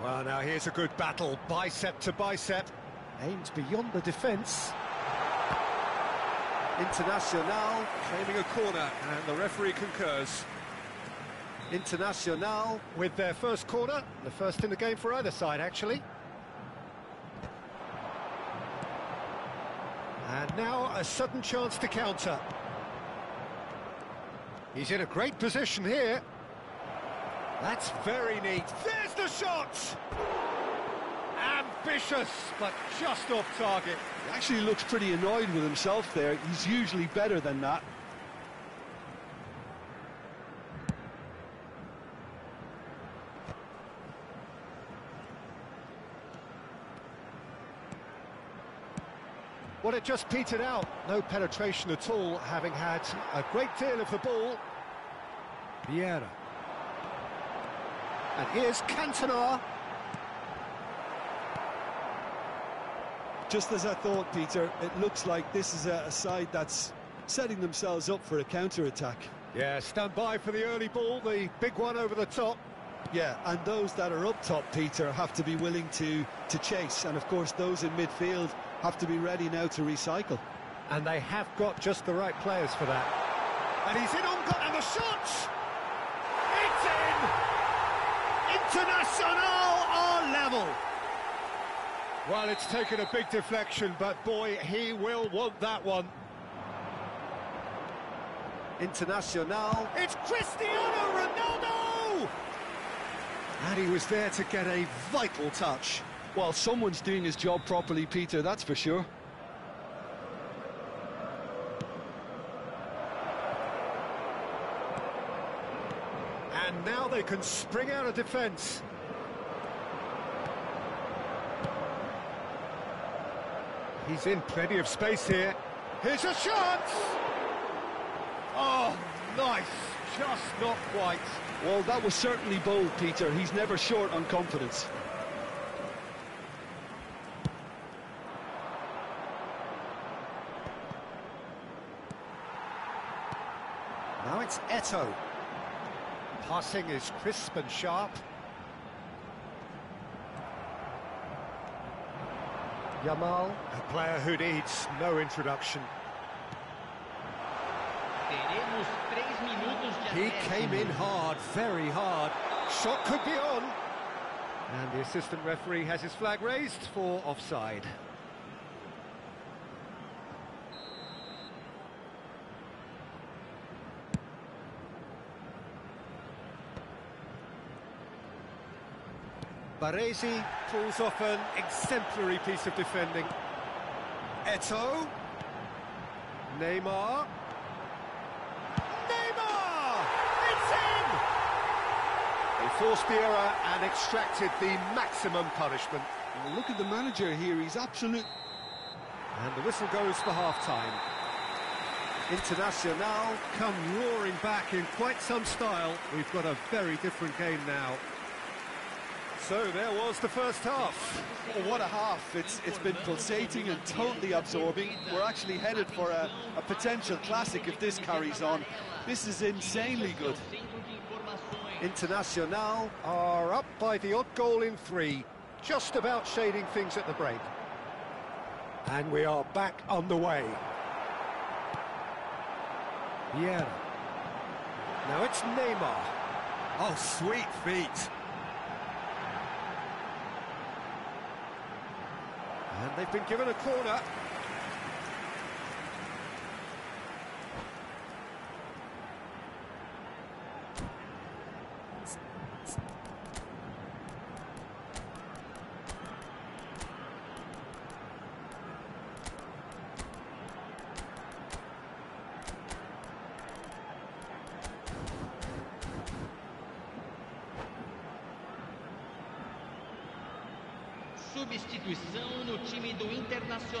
Well, now here's a good battle, bicep to bicep. Aimed beyond the defence. Internacional claiming a corner, and the referee concurs. Internacional with their first corner, the first in the game for either side, actually. And now a sudden chance to counter. He's in a great position here. That's very neat. There's the shot! Ambitious, but just off target. He actually looks pretty annoyed with himself there. He's usually better than that. Well, it just petered out. No penetration at all, having had a great deal of the ball. Vieira. And here's Cantona. Just as I thought, Peter, it looks like this is a side that's setting themselves up for a counter-attack. Yeah, stand by for the early ball, the big one over the top. Yeah, and those that are up top, Peter, have to be willing to chase. And, of course, those in midfield have to be ready now to recycle. And they have got just the right players for that. And he's in on goal, and the shot! It's in! Internacional are level. Well, it's taken a big deflection, but boy, he will want that one. Internacional. It's Cristiano Ronaldo! And he was there to get a vital touch. Well, someone's doing his job properly, Peter, that's for sure. And now they can spring out of defence. He's in plenty of space here. Here's a chance! Oh, nice. Just not quite. Well, that was certainly bold, Peter. He's never short on confidence. Now it's Eto'o. Passing is crisp and sharp. Yamal, a player who needs no introduction. He came in hard, very hard. Shot could be on. And the assistant referee has his flag raised for offside. Baresi pulls off an exemplary piece of defending. Eto'o. Neymar. Neymar! It's in! They forced the error and extracted the maximum punishment. Well, look at the manager here, he's absolute... And the whistle goes for half-time. Internacional come roaring back in quite some style. We've got a very different game now. So there was the first half. Oh, what a half. It's been pulsating and totally absorbing. We're actually headed for a potential classic if this carries on. This is insanely good. Internacional are up by the odd goal in 3, just about shading things at the break. And we are back on the way. Vieira. Now it's Neymar. Oh, sweet feet. And they've been given a corner.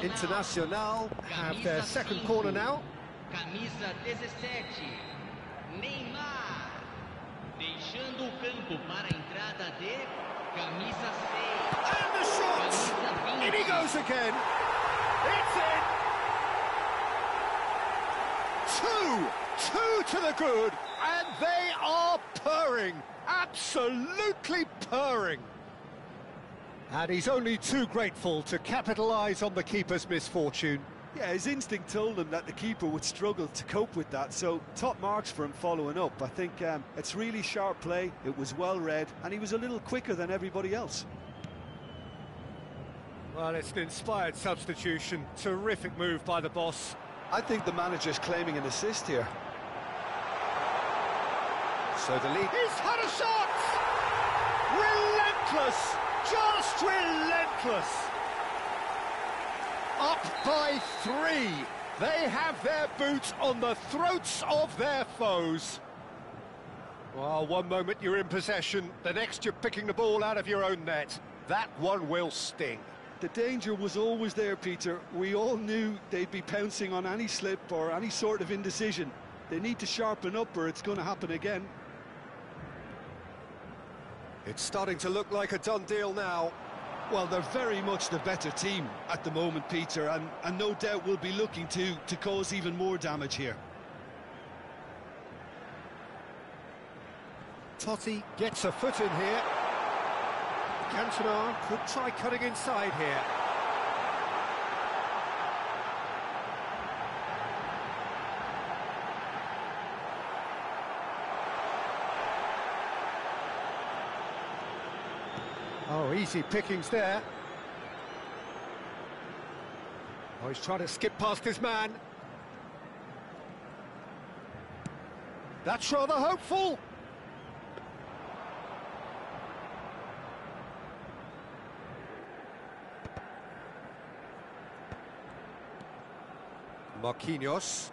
Internacional have their second corner now. Camisa 17, Neymar, deixando o campo para a entrada de Camisa 6. And the shot! Camisa In he 20. goes again. It's in. Two to the good, and they are purring, absolutely purring. And he's only too grateful to capitalise on the keeper's misfortune. Yeah, his instinct told him that the keeper would struggle to cope with that, so top marks for him following up. I think it's really sharp play, it was well read, and he was a little quicker than everybody else. Well, it's an inspired substitution, terrific move by the boss. I think the manager's claiming an assist here. So the lead... He's had a shot! Relentless! Just relentless! Up by 3. They have their boots on the throats of their foes. Well, one moment you're in possession, the next you're picking the ball out of your own net. That one will sting. The danger was always there, Peter. We all knew they'd be pouncing on any slip or any sort of indecision. They need to sharpen up or it's going to happen again. It's starting to look like a done deal now. Well, they're very much the better team at the moment, Peter, and no doubt will be looking to cause even more damage here. Totti gets a foot in here. Cantona could try cutting inside here. Oh, easy pickings there. Oh, he's trying to skip past his man. That's rather hopeful. Marquinhos.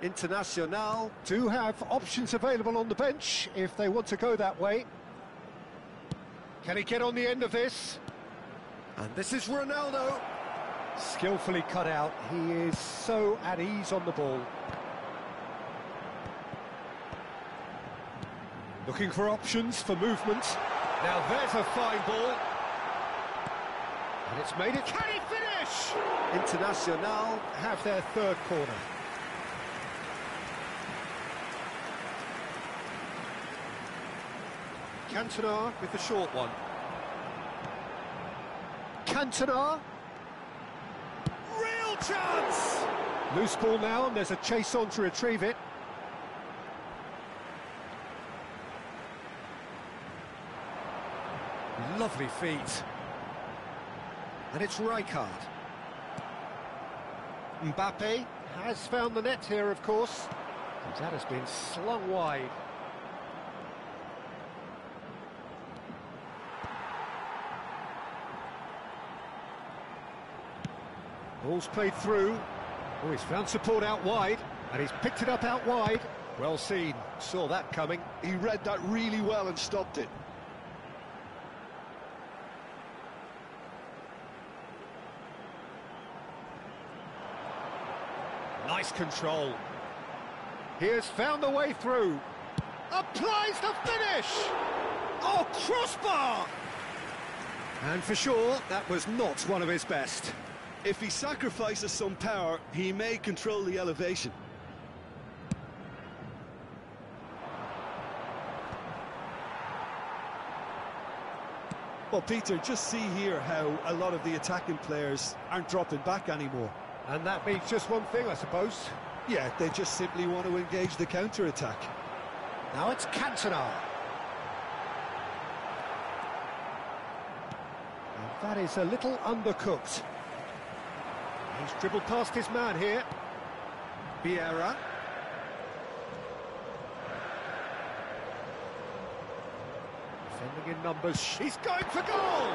Internacional do have options available on the bench if they want to go that way. Can he get on the end of this? And this is Ronaldo. Skillfully cut out. He is so at ease on the ball. Looking for options for movement. Now there's a fine ball. And it's made it. Can he finish? Internacional have their third corner. Cantona with the short one. Cantona. Real chance! Loose ball now, and there's a chase on to retrieve it. Lovely feet. And it's Rijkaard. Mbappe has found the net here, of course. And that has been slung wide. Ball's played through. Oh, he's found support out wide, and he's picked it up out wide. Well seen, saw that coming. He read that really well and stopped it. Nice control. He has found the way through. Applies the finish! Oh, crossbar! And for sure, that was not one of his best. If he sacrifices some power, he may control the elevation. Well, Peter, just see here how a lot of the attacking players aren't dropping back anymore. And that means just one thing, I suppose. Yeah, they just simply want to engage the counter-attack. Now it's Cantona. And that is a little undercooked. He's dribbled past his man here. Vieira. Defending in numbers. He's going for goal!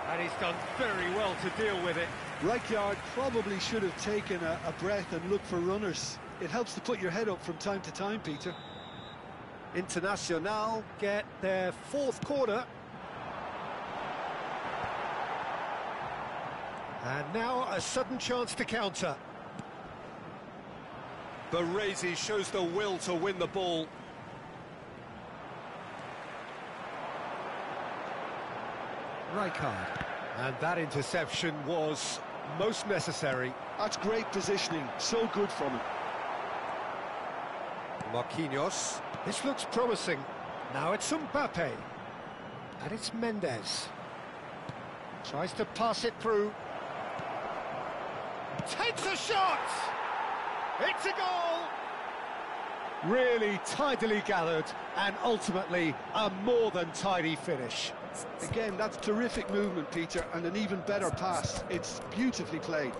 And he's done very well to deal with it. Rijkaard probably should have taken a breath and looked for runners. It helps to put your head up from time to time, Peter. Internacional get their fourth corner. And now a sudden chance to counter. Baresi shows the will to win the ball. Rijkaard. And that interception was most necessary. That's great positioning, so good from him. Marquinhos. This looks promising. Now it's Mbappe. And it's Mendes. Tries to pass it through. Takes a shot! It's a goal! Really tidily gathered, and ultimately a more than tidy finish. Again, that's terrific movement, Peter, and an even better pass. It's beautifully played.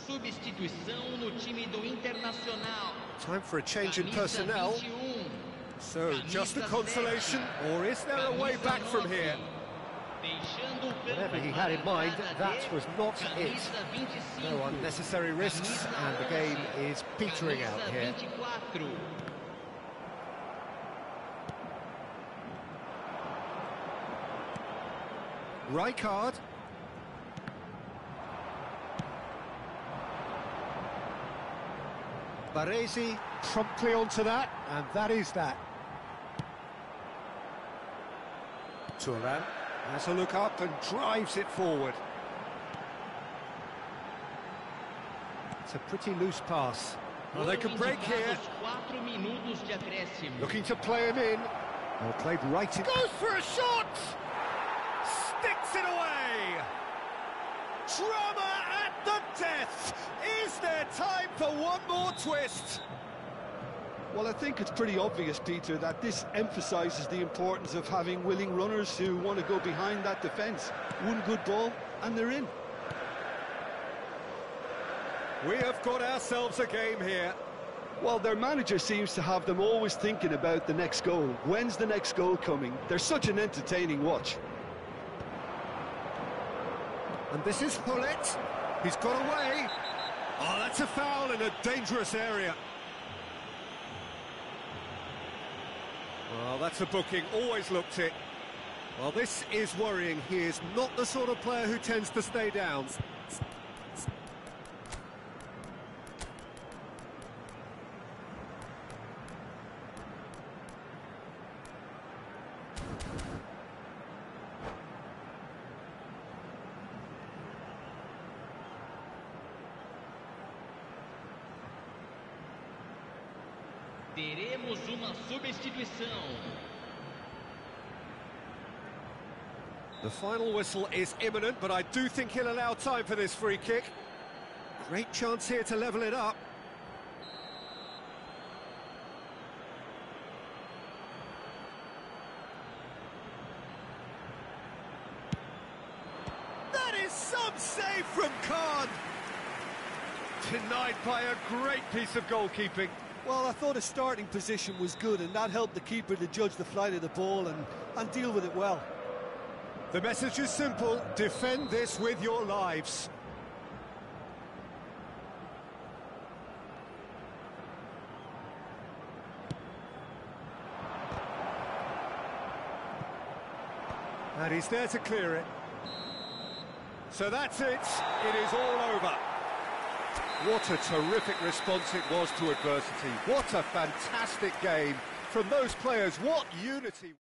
Substituição no time do Internacional. Time for a change in personnel. 21. So, just a consolation, or is there a way back from here? Whatever he had in mind, that was not it. No unnecessary risks, and the game is petering out here. Rijkaard. Baresi promptly onto that, and that is that. Turan has a look up and drives it forward. It's a pretty loose pass. Well, they can break here. Looking to play him in. Well, played right in. Goes for a shot! Sticks it away! Drama at the death! Is there time for one more twist? Well, I think it's pretty obvious, Peter, that this emphasises the importance of having willing runners who want to go behind that defence. One good ball, and they're in. We have got ourselves a game here. Well, their manager seems to have them always thinking about the next goal. When's the next goal coming? They're such an entertaining watch. And this is Hullet. He's got away. Oh, that's a foul in a dangerous area. Well, that's a booking. Always looked it. Well, this is worrying. He is not the sort of player who tends to stay down. Teremos uma substituição. The final whistle is imminent, but I do think he'll allow time for this free kick. Great chance here to level it up. That is some save from Khan. Denied by a great piece of goalkeeping. Well, I thought his starting position was good, and that helped the keeper to judge the flight of the ball and deal with it well. The message is simple: defend this with your lives. And he's there to clear it. So that's it. It is all over. What a terrific response it was to adversity. What a fantastic game from those players. What unity.